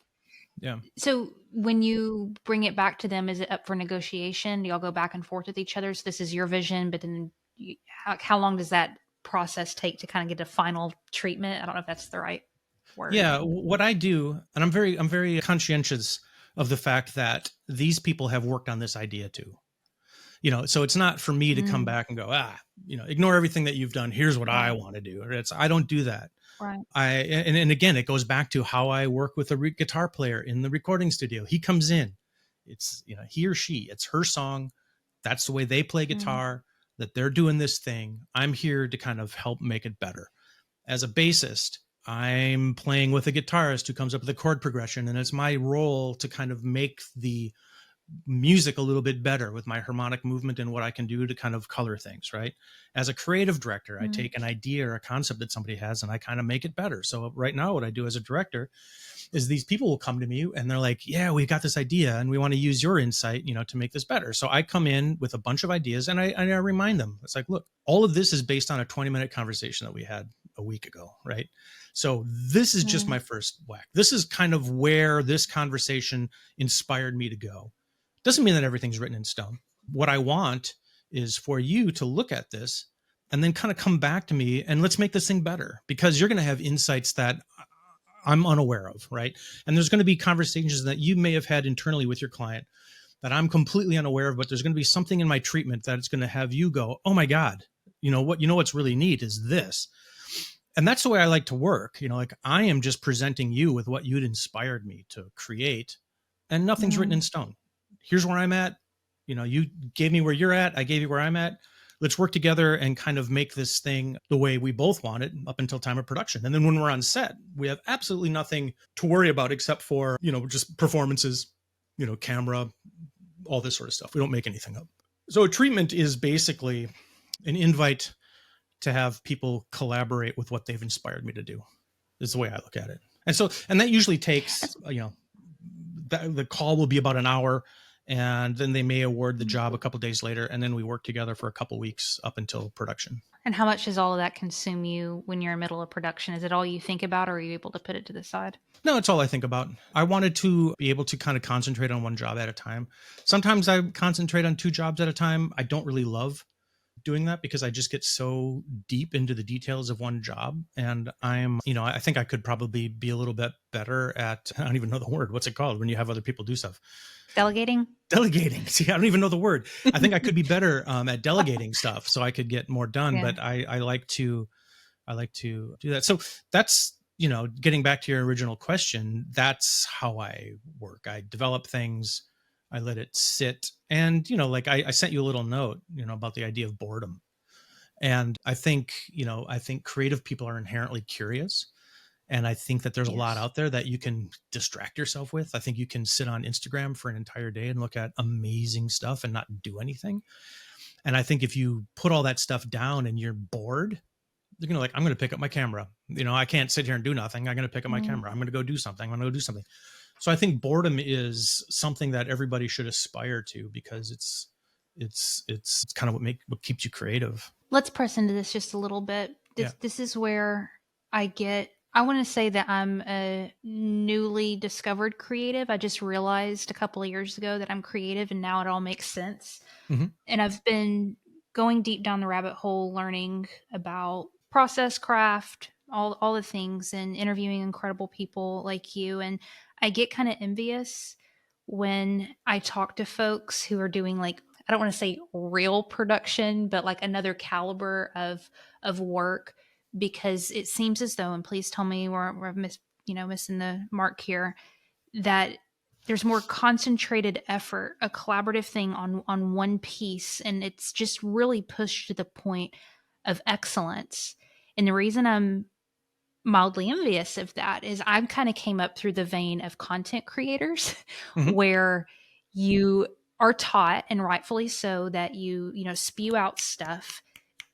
Yeah. So when you bring it back to them, is it up for negotiation? Do y'all go back and forth with each other? So this is your vision, but then how long does that process take to kind of get a final treatment? I don't know if that's the right word. Yeah. What I do, and I'm very conscientious of the fact that these people have worked on this idea too. So it's not for me to come back and go, ignore everything that you've done. Here's what I want to do. I don't do that. Right. And again, it goes back to how I work with a guitar player in the recording studio. He comes in, it's, he or she, it's her song. That's the way they play guitar, that they're doing this thing. I'm here to kind of help make it better. As a bassist, I'm playing with a guitarist who comes up with a chord progression, and it's my role to kind of make the music a little bit better with my harmonic movement and what I can do to kind of color things, right? As a creative director, I take an idea or a concept that somebody has and I kind of make it better. So right now what I do as a director is these people will come to me and they're like, yeah, we got this idea and we want to use your insight, to make this better. So I come in with a bunch of ideas and I remind them. It's like, look, all of this is based on a 20-minute conversation that we had a week ago, right? So this is just my first whack. This is kind of where this conversation inspired me to go. Doesn't mean that everything's written in stone. What I want is for you to look at this and then kind of come back to me and let's make this thing better, because you're going to have insights that I'm unaware of, right? And there's going to be conversations that you may have had internally with your client that I'm completely unaware of, but there's going to be something in my treatment that's going to have you go, oh my God, what's really neat is this. And that's the way I like to work. Like I am just presenting you with what you'd inspired me to create, and nothing's written in stone. Here's where I'm at. You gave me where you're at. I gave you where I'm at. Let's work together and kind of make this thing the way we both want it up until time of production. And then when we're on set, we have absolutely nothing to worry about except for, just performances, camera, all this sort of stuff. We don't make anything up. So a treatment is basically an invite to have people collaborate with what they've inspired me to do, is the way I look at it. And that usually takes, the call will be about an hour, and then they may award the job a couple of days later, and then we work together for a couple of weeks up until production. And how much does all of that consume you when you're in the middle of production? Is it all you think about, or are you able to put it to the side? No, it's all I think about. I wanted to be able to kind of concentrate on one job at a time. Sometimes I concentrate on 2 jobs at a time. I don't really love doing that because I just get so deep into the details of one job. And I think I could probably be a little bit better at, I don't even know the word. What's it called when you have other people do stuff? Delegating. See, I don't even know the word. I think I could be better at delegating stuff so I could get more done. Yeah. But I like to do that. So that's, getting back to your original question, that's how I work. I develop things. I let it sit. And, like I sent you a little note, about the idea of boredom. And I think creative people are inherently curious. And I think that there's a lot out there that you can distract yourself with. I think you can sit on Instagram for an entire day and look at amazing stuff and not do anything. And I think if you put all that stuff down and you're bored, you're going to I'm going to pick up my camera. I can't sit here and do nothing. I'm going to pick up my camera. I'm going to go do something. I'm going to go do something. So I think boredom is something that everybody should aspire to, because it's kind of what keeps you creative. Let's press into this just a little bit. This is where I want to say that I'm a newly discovered creative. I just realized a couple of years ago that I'm creative, and now it all makes sense. Mm-hmm. And I've been going deep down the rabbit hole, learning about process craft, all the things, and interviewing incredible people like you. And I get kind of envious when I talk to folks who are doing I don't want to say real production, but another caliber of work, because it seems as though, and please tell me where I'm missing the mark here, that there's more concentrated effort, a collaborative thing on one piece, and it's just really pushed to the point of excellence. And the reason I'm mildly envious of that is I kind of came up through the vein of content creators, mm-hmm. where you are taught, and rightfully so, that you spew out stuff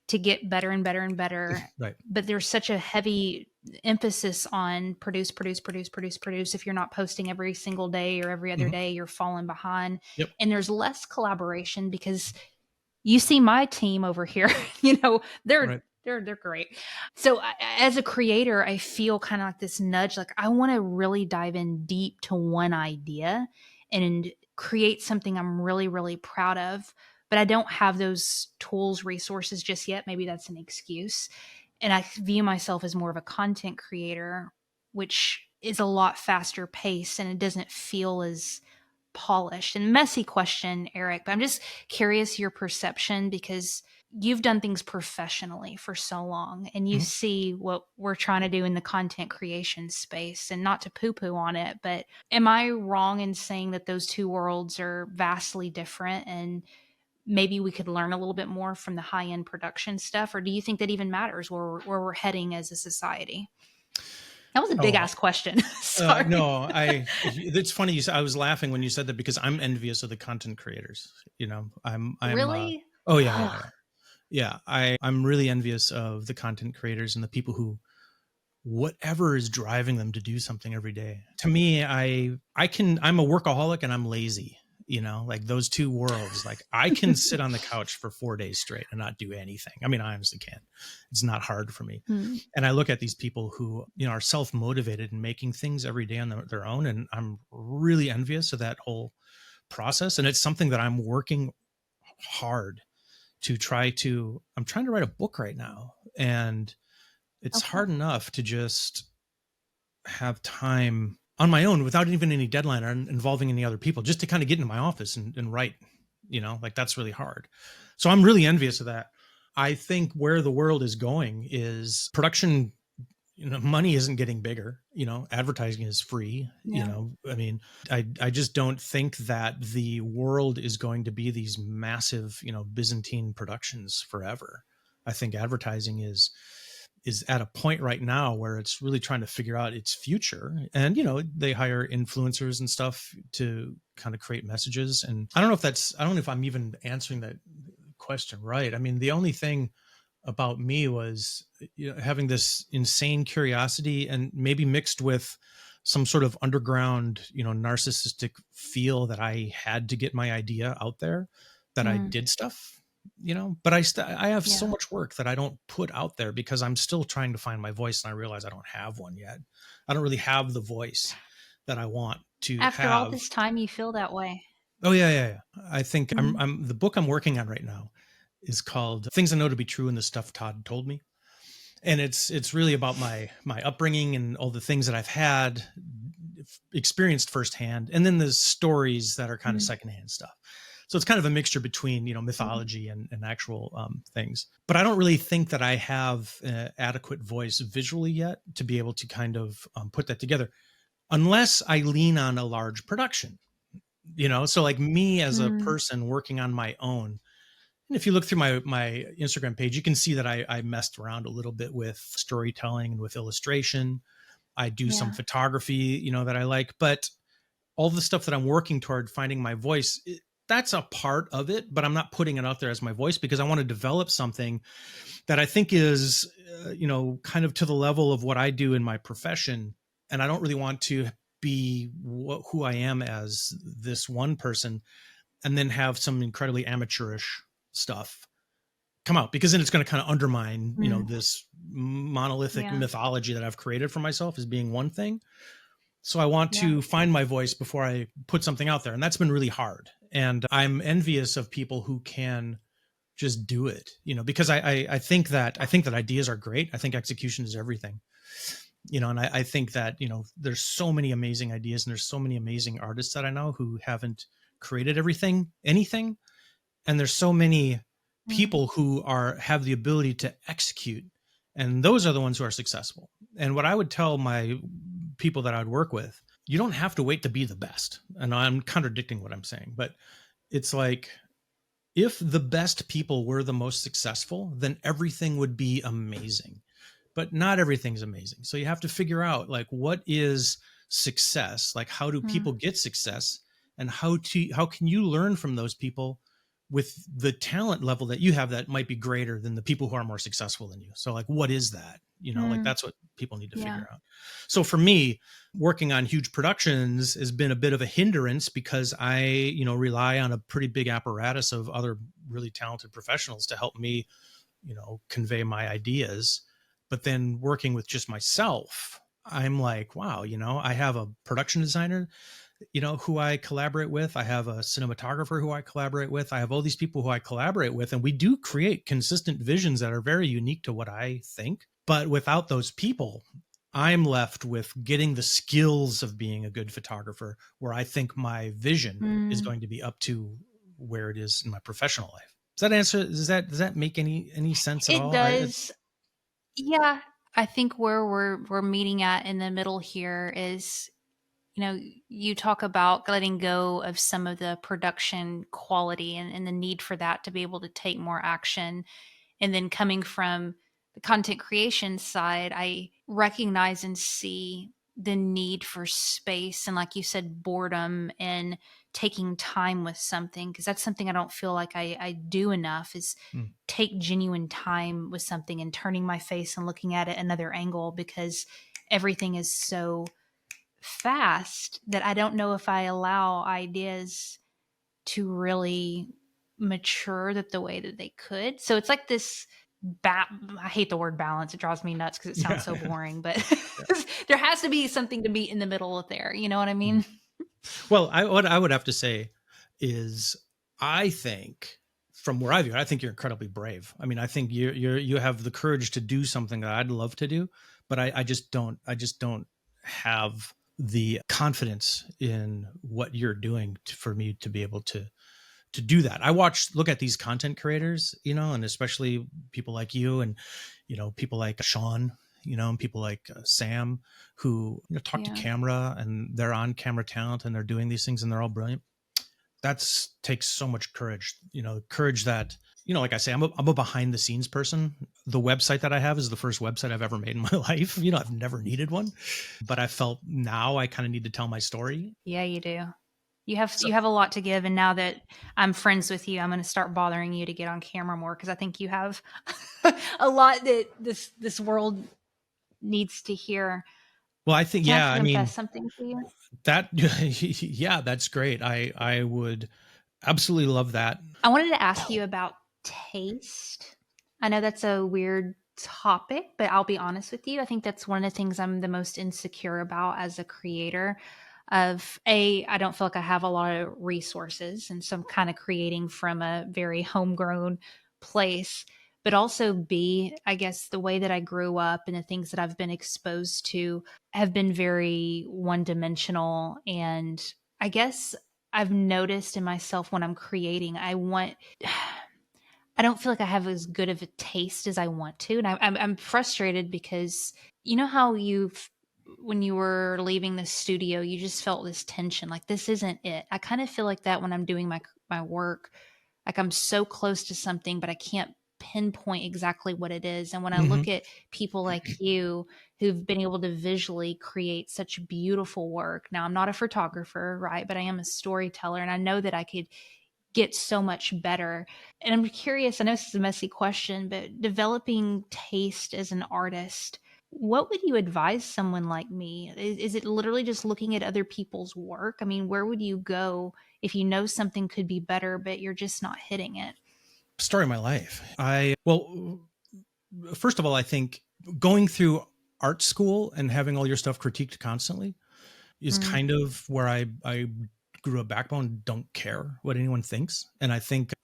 to get better and better and better. Right. But there's such a heavy emphasis on produce. If you're not posting every single day or every other mm-hmm. day, you're falling behind. Yep. And there's less collaboration, because you see my team over here, they're great. So as a creator, I feel kind of this nudge, I want to really dive in deep to one idea and create something I'm really, really proud of. But I don't have those tools, resources just yet. Maybe that's an excuse. And I view myself as more of a content creator, which is a lot faster paced, and it doesn't feel as polished. And messy question, Eric, but I'm just curious your perception, because you've done things professionally for so long, and you mm-hmm. see what we're trying to do in the content creation space. And not to poo-poo on it, but am I wrong in saying that those two worlds are vastly different, and maybe we could learn a little bit more from the high-end production stuff? Or do you think that even matters where we're heading as a society? That was a big ass question. Sorry. No, it's funny. I was laughing when you said that, because I'm envious of the content creators. I'm really? Oh yeah. Yeah. I'm really envious of the content creators and the people who, whatever is driving them to do something every day. To me, I'm a workaholic and I'm lazy. Those two worlds, I can sit on the couch for 4 days straight and not do anything. I mean, I honestly can. It's not hard for me. Mm. And I look at these people who, are self-motivated and making things every day on their own. And I'm really envious of that whole process. And it's something that I'm working hard to I'm trying to write a book right now. And it's hard enough to just have time on my own without even any deadline or involving any other people, just to kind of get into my office and write, like that's really hard. So I'm really envious of that. I think where the world is going is production, money isn't getting bigger, advertising is free, Yeah. I mean, I just don't think that the world is going to be these massive, Byzantine productions forever. I think advertising is at a point right now where it's really trying to figure out its future. And, they hire influencers and stuff to kind of create messages. And I don't know if I'm even answering that question right. I mean, the only thing about me was, having this insane curiosity and maybe mixed with some sort of underground, narcissistic feel that I had to get my idea out there, that I did stuff, but I have so Yeah. much work that I don't put out there because I'm still trying to find my voice. And I realize I don't have one yet. I don't really have the voice that I want to After all have. this time, you feel that way. Oh yeah. I think Mhm. I'm the book I'm working on right now is called Things I Know to Be True and the Stuff Todd Told Me. And it's really about my upbringing and all the things that I've had experienced firsthand, and then the stories that are kind of Mhm. secondhand stuff. So it's kind of a mixture between Mhm. mythology and actual things. But I don't really think that I have an adequate voice visually yet to be able to kind of put that together, unless I lean on a large production. So like me as a Mm. person working on my own, and if you look through my Instagram page, you can see that I messed around a little bit with storytelling and with illustration. I do some Yeah. photography, that I like, but all the stuff that I'm working toward finding my voice, that's a part of it, but I'm not putting it out there as my voice because I want to develop something that I think is, kind of to the level of what I do in my profession. And I don't really want to be who I am as this one person and then have some incredibly amateurish stuff come out, because then it's going to kind of undermine, Mm. this monolithic Yeah. mythology that I've created for myself as being one thing. So I want Yeah. to find my voice before I put something out there. And that's been really hard. And I'm envious of people who can just do it, because I think that ideas are great. I think execution is everything, and I think that, there's so many amazing ideas and there's so many amazing artists that I know who haven't created anything. And there's so many Mm. people who have the ability to execute, and those are the ones who are successful. And what I would tell my people that I'd work with, you don't have to wait to be the best. And I'm contradicting what I'm saying, but it's like, if the best people were the most successful, then everything would be amazing. But not everything's amazing. So you have to figure out, like, what is success? Like, how do Mm. people get success? And how can you learn from those people with the talent level that you have that might be greater than the people who are more successful than you? So like, what is that? Like, Mm. that's what people need to Yeah. figure out. So for me, working on huge productions has been a bit of a hindrance because I, rely on a pretty big apparatus of other really talented professionals to help me, convey my ideas. But then working with just myself, I'm like, wow, I have a production designer, who I collaborate with. I have a cinematographer who I collaborate with. I have all these people who I collaborate with, and we do create consistent visions that are very unique to what I think. But without those people, I'm left with getting the skills of being a good photographer, where I think my vision is Mm. going to be up to where it is in my professional life. Does that make any sense at It all? does. Yeah. I think where we're meeting at in the middle here is, you talk about letting go of some of the production quality and the need for that to be able to take more action. And then coming from the content creation side, I recognize and see the need for space and, like you said, boredom and taking time with something, because that's something I don't feel like I do enough, is Mm. take genuine time with something and turning my face and looking at it another angle, because everything is so fast that I don't know if I allow ideas to really mature that the way that they could. So it's like this I hate the word balance. It drives me nuts because it sounds Yeah. so boring, but Yeah. there has to be something to be in the middle of there. You know what I Mm. mean? Well, what I would have to say is, I think, from where I view it, I think you're incredibly brave. I mean, I think you have the courage to do something that I'd love to do, but I just don't have the confidence in what you're doing for me to be able to do that. I look at these content creators, and especially people like you and, people like Sean, and people like Sam, who talk to Yeah. camera and they're on camera talent and they're doing these things and they're all brilliant. That's takes so much courage, courage that, like I say, I'm a behind the scenes person. The website that I have is the first website I've ever made in my life. I've never needed one, but I felt now I kind of need to tell my story. Yeah, you do. So, You have a lot to give, and now that I'm friends with you, I'm going to start bothering you to get on camera more because I think you have a lot that this world needs to hear. well, I think, Can I yeah, I confess mean, something to you? that, yeah, that's great. I would absolutely love that. I wanted to ask you about taste. I know that's a weird topic, but I'll be honest with you. I think that's one of the things I'm the most insecure about as a creator. I don't feel like I have a lot of resources, and so I'm kind of creating from a very homegrown place. But also B, I guess the way that I grew up and the things that I've been exposed to have been very one dimensional. And I guess I've noticed in myself when I'm creating, I don't feel like I have as good of a taste as I want to, and I'm frustrated because you know how when you were leaving the studio, you just felt this tension, like this isn't it. I kind of feel like that when I'm doing my work, like I'm so close to something, but I can't pinpoint exactly what it is. And when I Hmm. look at people like you who've been able to visually create such beautiful work, now I'm not a photographer, right? But I am a storyteller, and I know that I could get so much better. And I'm curious, I know this is a messy question, but developing taste as an artist, what would you advise someone like me? Is it literally just looking at other people's work? I mean, where would you go if you know something could be better, but you're just not hitting it? Story of my life. Well, first of all, I think going through art school and having all your stuff critiqued constantly is Mm, kind of where I grew a backbone, don't care what anyone thinks. And I think,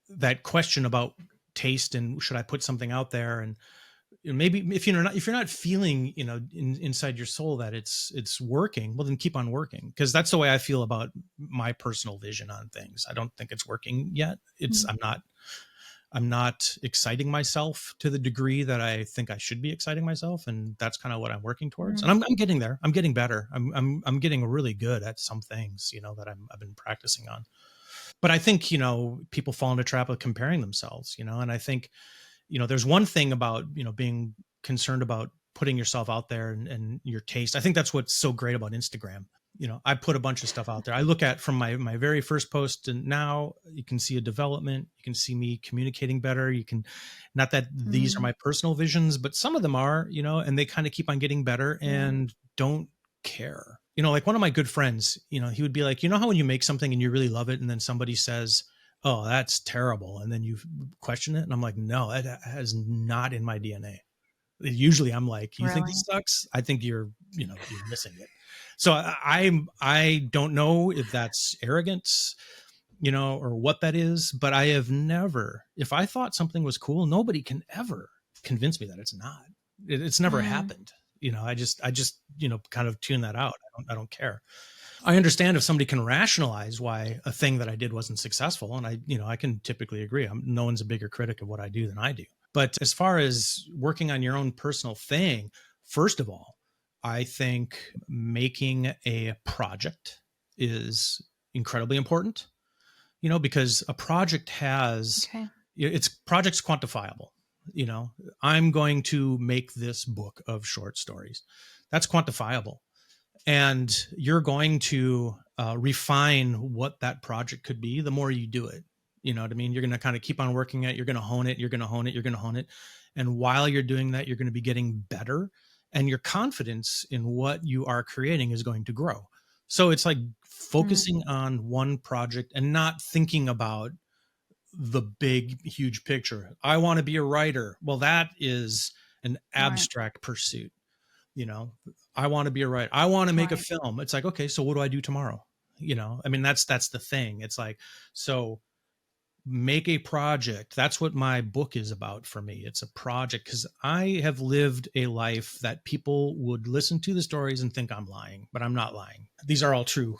that question about taste and should I put something out there, and maybe if you're not feeling, inside your soul that it's working, well then keep on working, because that's the way I feel about my personal vision on things. I don't think it's working yet. mm, I'm not exciting myself to the degree that I think I should be exciting myself, and that's kind of what I'm working towards. And mm, I'm getting there. I'm getting better. I'm getting really good at some things, that I've been practicing on. But I think, people fall into the trap of comparing themselves, and I think, there's one thing about, being concerned about putting yourself out there and your taste. I think that's what's so great about Instagram. I put a bunch of stuff out there. I look at from my very first post, and now you can see a development. You can see me communicating better. You can, not that these are mm. my personal visions, but some of them are, and they kind of keep on getting better Yeah. and don't care. Like one of my good friends, he would be like, how when you make something and you really love it, and then somebody says, oh, that's terrible, and then you question it, and I'm like, no, that has not in my DNA. Usually I'm like, you think Really? this sucks? I think you're missing it. So I don't know if that's arrogance, or what that is, but I have never, if I thought something was cool, nobody can ever convince me that it's not. It's never Mm, happened. I just, kind of tune that out. I don't care. I understand if somebody can rationalize why a thing that I did wasn't successful, and I can typically agree. No one's a bigger critic of what I do than I do. But as far as working on your own personal thing, first of all, I think making a project is incredibly important, because a project has, okay. its project's quantifiable. You know, I'm going to make this book of short stories. That's quantifiable, and you're going to refine what that project could be the more you do it. You know what I mean? You're going to kind of keep on working it. You're going to hone it. You're going to hone it. You're going to hone it. And while you're doing that, you're going to be getting better, and your confidence in what you are creating is going to grow. So it's like Mm, focusing on one project and not thinking about the big, huge picture. I want to be a writer. Well, that is an right. abstract pursuit. you know I want to be a writer, I want to make a Right. film. It's like, okay, so what do I do tomorrow? I mean, that's the thing. It's like, so make a project. That's what my book is about for me. It's a project because I have lived a life that people would listen to the stories and think I'm lying, but I'm not lying. These are all true.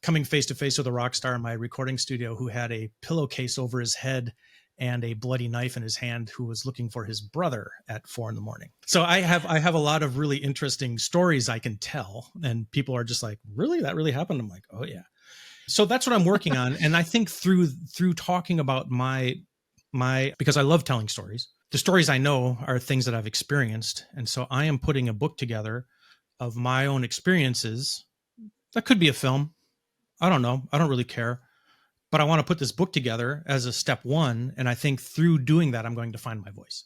Coming face to face with a rock star in my recording studio who had a pillowcase over his head and a bloody knife in his hand, who was looking for his brother at 4 a.m. So I have a lot of really interesting stories I can tell, and people are just like, really, that really happened? I'm like, oh yeah. So that's what I'm working on. And I think through talking about my, because I love telling stories, the stories I know are things that I've experienced. And so I am putting a book together of my own experiences. That could be a film. I don't know. I don't really care. But I want to put this book together as a step one. And I think through doing that, I'm going to find my voice.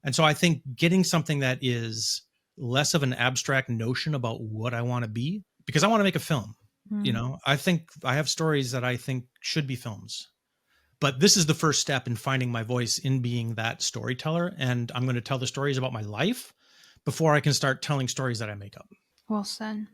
And so I think getting something that is less of an abstract notion about what I want to be, because I want to make a film. You know, I think I have stories that I think should be films, but this is the first step in finding my voice in being that storyteller. And I'm going to tell the stories about my life before I can start telling stories that I make up. Well said.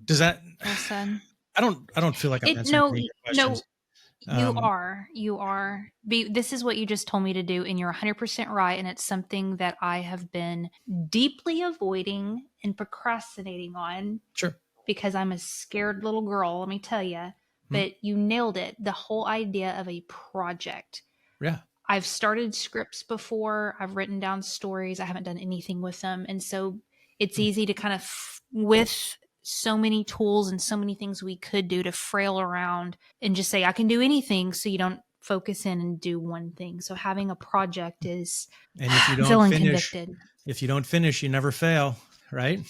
Does that, Well said. I don't feel like I'm It answering no any of your no questions. you are. This is what you just told me to do, and you're 100% right. And it's something that I have been deeply avoiding and procrastinating on Sure. because I'm a scared little girl, let me tell you. But you nailed it. The whole idea of a project. Yeah. I've started scripts before. I've written down stories. I haven't done anything with them. And so it's easy to kind of, with so many tools and so many things we could do, to frail around and just say, I can do anything. So you don't focus in and do one thing. So having a project is, And if you don't feeling finish, convicted. you never fail. Right.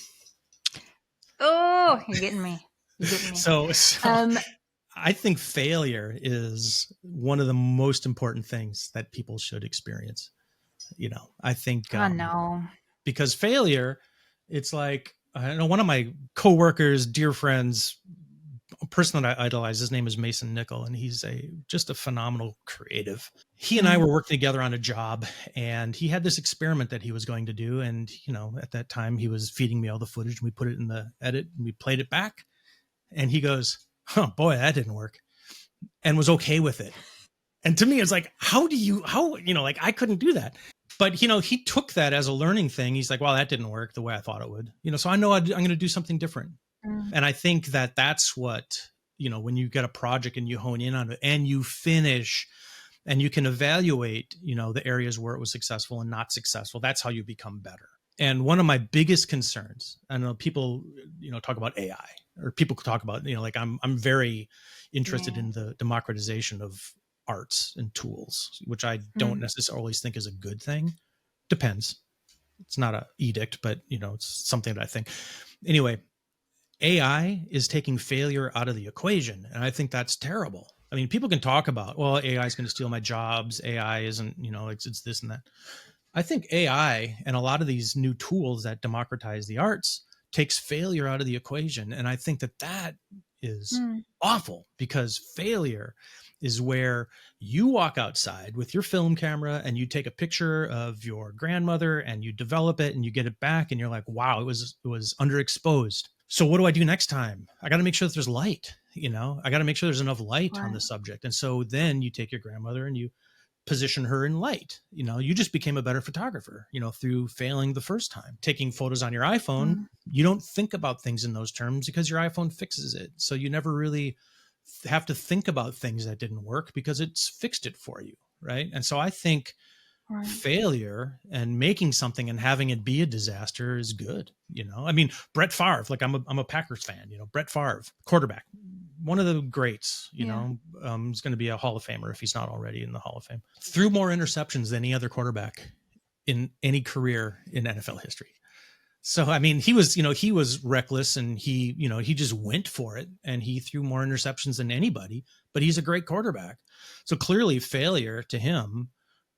Oh, you're getting me. You're getting me. So I think failure is one of the most important things that people should experience. You know, I think, I know. because failure, it's like, I know one of my coworkers, dear friends, a person that I idolize, his name is Mason Nickel, and he's just a phenomenal creative. He and I were working together on a job, and he had this experiment that he was going to do. And, you know, at that time he was feeding me all the footage, and we put it in the edit and we played it back. And he goes, oh boy, that didn't work, and was okay with it. And to me, it's like, how, like, I couldn't do that. But, you know, he took that as a learning thing. He's like, well, that didn't work the way I thought it would, you know, so I know I'm going to do something different. And I think that that's what, you know, when you get a project and you hone in on it and you finish and you can evaluate, you know, the areas where it was successful and not successful, that's how you become better. And one of my biggest concerns, I know people, you know, talk about AI, or people talk about, you know, like I'm very interested in the democratization of arts and tools, which I don't necessarily always think is a good thing. Depends. It's not an edict, but, you know, it's something that I think. Anyway, AI is taking failure out of the equation. And I think that's terrible. I mean, people can talk about, well, AI is going to steal my jobs. AI isn't, you know, it's this and that. I think AI and a lot of these new tools that democratize the arts takes failure out of the equation. And I think that is awful, because failure is where you walk outside with your film camera and you take a picture of your grandmother and you develop it and you get it back and you're like, wow, it was underexposed. So what do I do next time? I got to make sure that there's light, you know, I got to make sure there's enough light on the subject. And so then you take your grandmother and you position her in light. You know, you just became a better photographer, you know, through failing the first time. Taking photos on your iPhone, you don't think about things in those terms because your iPhone fixes it. So you never really have to think about things that didn't work because it's fixed it for you. Right. And so I think failure and making something and having it be a disaster is good. You know, I mean, Brett Favre, like I'm a Packers fan, you know, Brett Favre, quarterback, one of the greats, you know, he's going to be a Hall of Famer if he's not already in the Hall of Fame. Threw more interceptions than any other quarterback in any career in NFL history. So, I mean, he was reckless, and he just went for it, and he threw more interceptions than anybody, but he's a great quarterback. So clearly failure to him,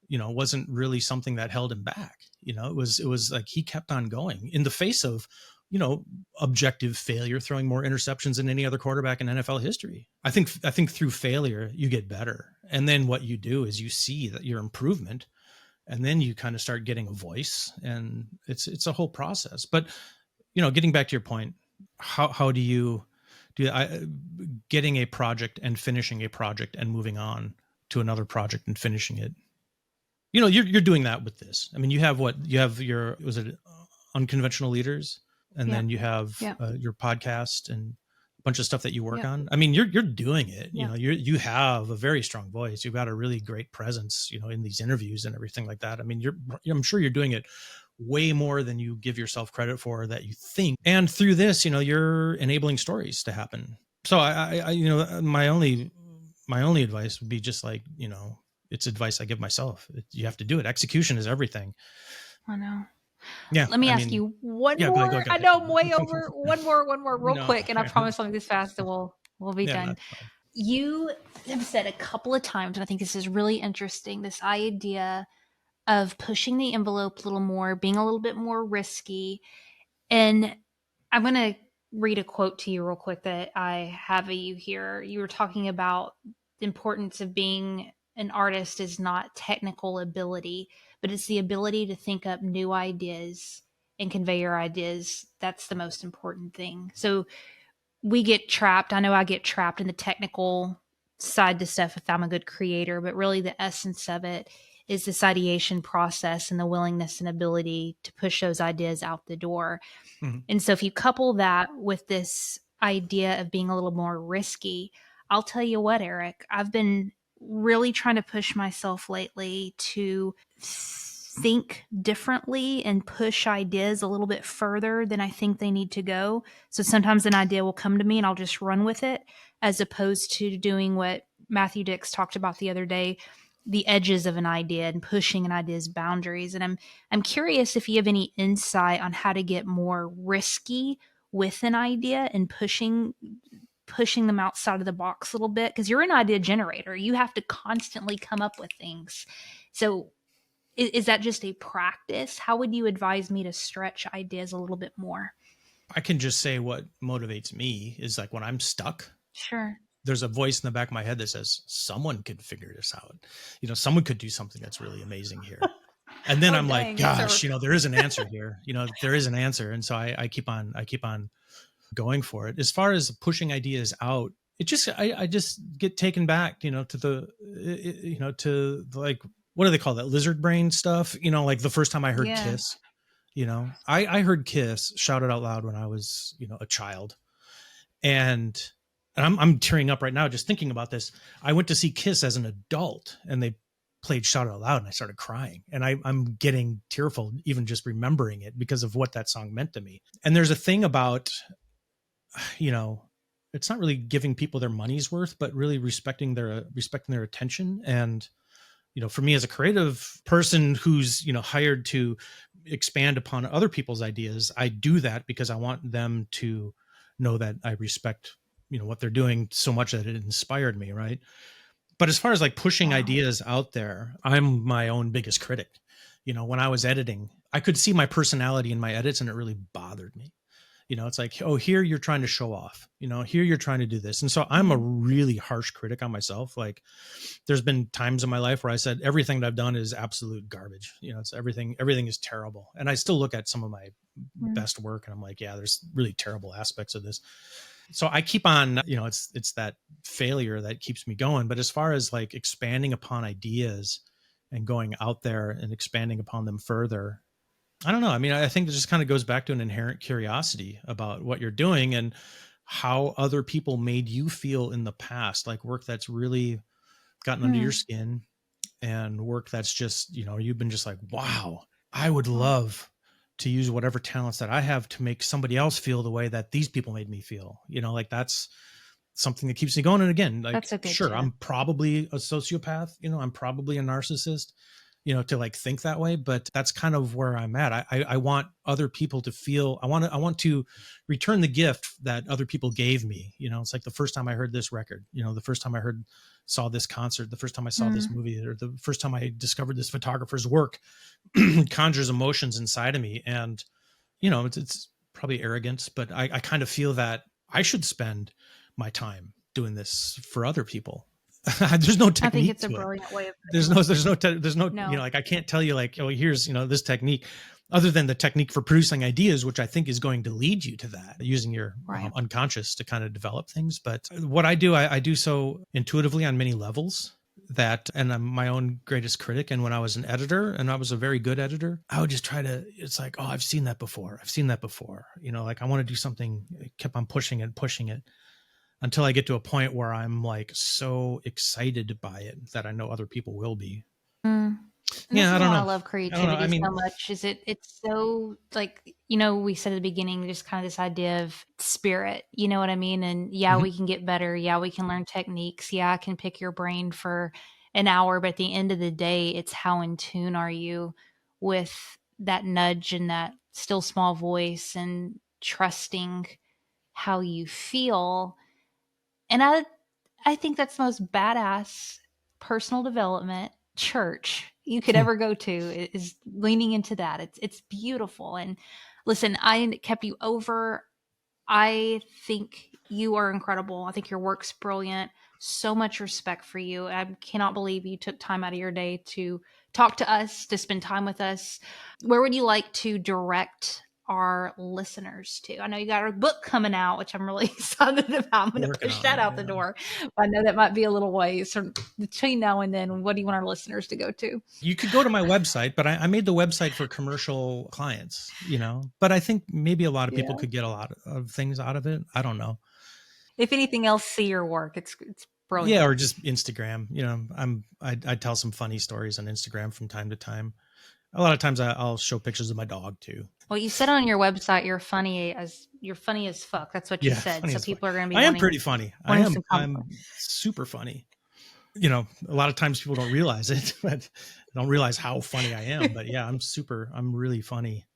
you know, wasn't really something that held him back. You know, it was like he kept on going in the face of, you know, objective failure, throwing more interceptions than any other quarterback in NFL history. I think through failure, you get better. And then what you do is you see that your improvement, and then you kind of start getting a voice, and it's a whole process. But, you know, getting back to your point, how do getting a project and finishing a project and moving on? to another project and finishing it. You know, you're doing that with this. I mean, you have your, was it Unconventional Leaders? And then you have your podcast and a bunch of stuff that you work on. I mean, you're doing it. You know, you have a very strong voice. You've got a really great presence, you know, in these interviews and everything like that. I mean, I'm sure you're doing it way more than you give yourself credit for, that you think. And through this, you know, you're enabling stories to happen. So I you know, my only advice would be just like, you know, it's advice I give myself. You have to do it. Execution is everything. I know. Yeah. Let me ask you one more. Go ahead. I know I'm way over. One more real No. quick. And I promise I'll make this fast and we'll be done. That's fine. You have said a couple of times, and I think this is really interesting, this idea of pushing the envelope a little more, being a little bit more risky. And I'm going to read a quote to you real quick that I have of you here. You were talking about the importance of being an artist is not technical ability, but it's the ability to think up new ideas and convey your ideas. That's the most important thing. So we get trapped. I know I get trapped in the technical side to stuff if I'm a good creator, but really the essence of it is this ideation process and the willingness and ability to push those ideas out the door. Mm-hmm. And so if you couple that with this idea of being a little more risky, I'll tell you what, Eric, I've been really trying to push myself lately to think differently and push ideas a little bit further than I think they need to go. So sometimes an idea will come to me and I'll just run with it, as opposed to doing what Matthew Dix talked about the other day, the edges of an idea and pushing an idea's boundaries. And I'm curious if you have any insight on how to get more risky with an idea and pushing them outside of the box a little bit, because you're an idea generator. You have to constantly come up with things. So is that just a practice? How would you advise me to stretch ideas a little bit more? I can just say what motivates me is like when I'm stuck. Sure. There's a voice in the back of my head that says, someone could figure this out. You know, someone could do something that's really amazing here. And then I'm like, gosh, you know, there is an answer here. You know, there is an answer. And so I keep on going for it. As far as pushing ideas out, I just get taken back, you know, to like, what do they call that? Lizard brain stuff. You know, like the first time I heard Kiss, you know, I heard Kiss shouted out loud when I was, you know, a child. And I'm tearing up right now just thinking about this. I went to see Kiss as an adult and they played Shout Out Loud and I started crying. And I'm getting tearful even just remembering it because of what that song meant to me. And there's a thing about, you know, it's not really giving people their money's worth, but really respecting their attention. And, you know, for me as a creative person who's, you know, hired to expand upon other people's ideas, I do that because I want them to know that I respect, you know, what they're doing so much that it inspired me. Right. But as far as like pushing ideas out there, I'm my own biggest critic. You know, when I was editing, I could see my personality in my edits and it really bothered me. You know, it's like, oh, here you're trying to show off, you know, here you're trying to do this. And so I'm a really harsh critic on myself. Like there's been times in my life where I said everything that I've done is absolute garbage. You know, it's everything is terrible. And I still look at some of my best work and I'm like, yeah, there's really terrible aspects of this. So I keep on, you know, it's that failure that keeps me going. But as far as like expanding upon ideas and going out there and expanding upon them further, I don't know. I mean, I think it just kind of goes back to an inherent curiosity about what you're doing and how other people made you feel in the past, like work that's really gotten under your skin and work that's just, you know, you've been just like, wow, I would love to use whatever talents that I have to make somebody else feel the way that these people made me feel, you know, like that's something that keeps me going. And again, like, sure, tip. I'm probably a sociopath, you know, I'm probably a narcissist, you know, to like think that way, but that's kind of where I'm at. I want other people to feel, I want to return the gift that other people gave me. You know, it's like the first time I heard this record, you know, the first time I saw this concert, the first time I saw this movie, or the first time I discovered this photographer's work conjures emotions inside of me. And, you know, it's probably arrogance, but I kind of feel that I should spend my time doing this for other people. There's no technique. I think it's a brilliant way of there's no you know, like I can't tell you like, oh, here's, you know, this technique, other than the technique for producing ideas, which I think is going to lead you to that, using your unconscious to kind of develop things. But what I do so intuitively on many levels that, and I'm my own greatest critic. And when I was an editor, and I was a very good editor, I would just try to, it's like, oh, I've seen that before. I've seen that before. Like I want to do something, I kept on pushing it until I get to a point where I'm like so excited by it that I know other people will be. And this Yeah, I is don't why I know. love I don't know. I creativity mean, so much. Is it's so like, we said at the beginning, just kind of this idea of spirit, you know what I mean? And yeah, mhm. we can get better. Yeah, we can learn techniques. Yeah, I can pick your brain for an hour, but at the end of the day, it's how in tune are you with that nudge and that still small voice and trusting how you feel. And I think that's the most badass personal development church you could ever go to is leaning into that. It's beautiful. And listen, I kept you over. I think you are incredible. I think your work's brilliant. So much respect for you. I cannot believe you took time out of your day to talk to us, to spend time with us. Where would you like to direct our listeners to? I know you got a book coming out, which I'm really excited about. I'm going to Working push on that it. out the Yeah. door. I know that might be a little ways. So between now and then, what do you want our listeners to go to? You could go to my website, but I made the website for commercial clients, but I think maybe a lot of people Yeah. could get a lot of things out of it. I don't know. If anything else, see your work. It's Yeah. brilliant. Or just Instagram, I tell some funny stories on Instagram from time to time. A lot of times I'll show pictures of my dog too. Well, you said on your website you're funny as fuck. That's what you Yeah. said. Funny So as fuck. people are going to be I am pretty funny. wanting some I'm comfort. super funny. A lot of times people don't realize it, but don't realize how funny I am. But yeah, I'm really funny.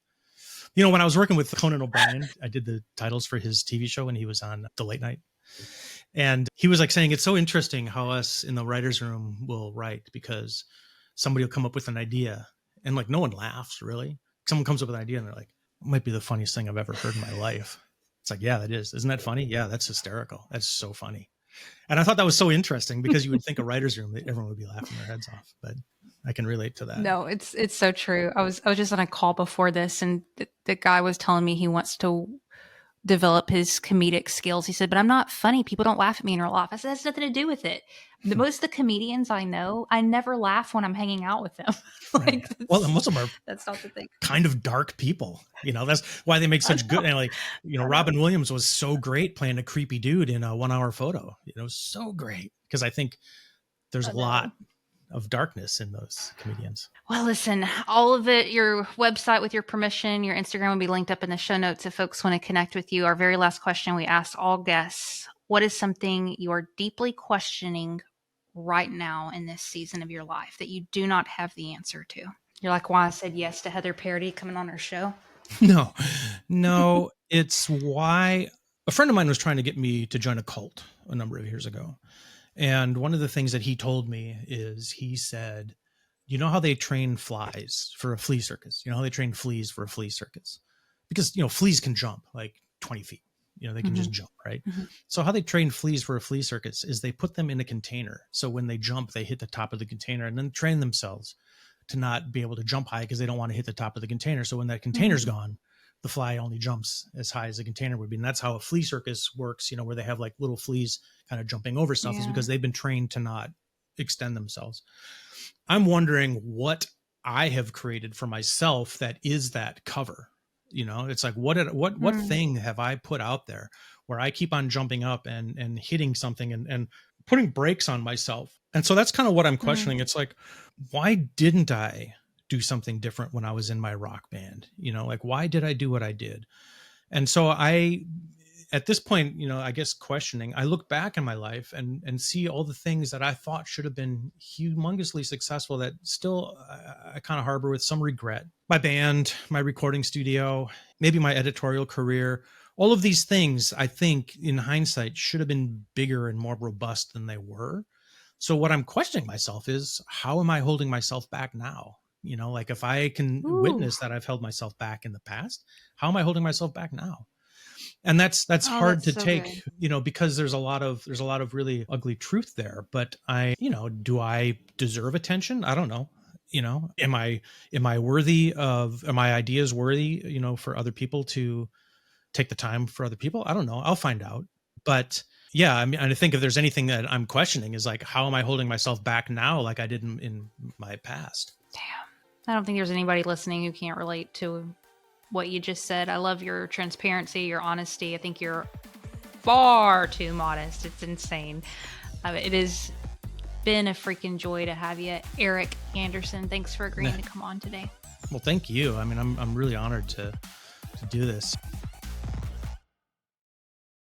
When I was working with Conan O'Brien, I did the titles for his TV show when he was on the late night. And he was like saying, it's so interesting how us in the writer's room will write, because somebody will come up with an idea and like no one laughs really. Someone comes up with an idea and they're like, it might be the funniest thing I've ever heard in my life. It's like, yeah, that is. Isn't that funny? Yeah, that's hysterical. That's so funny. And I thought that was so interesting, because you would think a writer's room, that everyone would be laughing their heads off, but I can relate to that. No, it's so true. I was just on a call before this, and the guy was telling me he wants to develop his comedic skills. He said, "But I'm not funny. People don't laugh at me in real life." I said, "That's nothing to do with it. Most of the comedians I know, I never laugh when I'm hanging out with them. Right. Well, most of them are that's not the thing." kind of dark people. That's why they make such good. And like, Robin Williams was so great playing a creepy dude in a 1 hour photo. So great, because I think there's a lot of darkness in those comedians. Well, listen, all of it, your website with your permission, your Instagram will be linked up in the show notes if folks want to connect with you. Our very last question we asked all guests: what is something you are deeply questioning right now in this season of your life that you do not have the answer to? You're like, why I said yes to Heather Parody coming on our show? No, it's why a friend of mine was trying to get me to join a cult a number of years ago. And one of the things that he told me is, he said, you know how they train flies for a flea circus? You know how they train fleas for a flea circus? Because, fleas can jump like 20 feet. They can just jump, right? So how they train fleas for a flea circus is they put them in a container. So when they jump, they hit the top of the container, and then train themselves to not be able to jump high, because they don't want to hit the top of the container. So when that container's gone, the fly only jumps as high as the container would be. And that's how a flea circus works, where they have like little fleas kind of jumping over stuff, is because they've been trained to not extend themselves. I'm wondering what I have created for myself that is that cover. It's like, what thing have I put out there where I keep on jumping up and hitting something and putting brakes on myself? And so that's kind of what I'm questioning. It's like, why didn't I do something different when I was in my rock band? Like, why did I do what I did? And so at this point, I guess questioning, I look back in my life and see all the things that I thought should have been humongously successful that still I kind of harbor with some regret. My band, my recording studio, maybe my editorial career, all of these things, I think in hindsight should have been bigger and more robust than they were. So what I'm questioning myself is, how am I holding myself back now? Like, if I can witness that I've held myself back in the past, how am I holding myself back now? And that's hard to take, because there's a lot of really ugly truth there. But do I deserve attention? I don't know. Am I worthy of, are my ideas worthy, for other people to take the time for other people? I don't know. I'll find out. But Yeah, I mean, I think if there's anything that I'm questioning is like, how am I holding myself back now like I did in my past? Damn. I don't think there's anybody listening who can't relate to what you just said. I love your transparency, your honesty. I think you're far too modest. It's insane. It has been a freaking joy to have you, Eric Anderson. Thanks for agreeing to come on today. Well, thank you. I mean, I'm really honored to do this.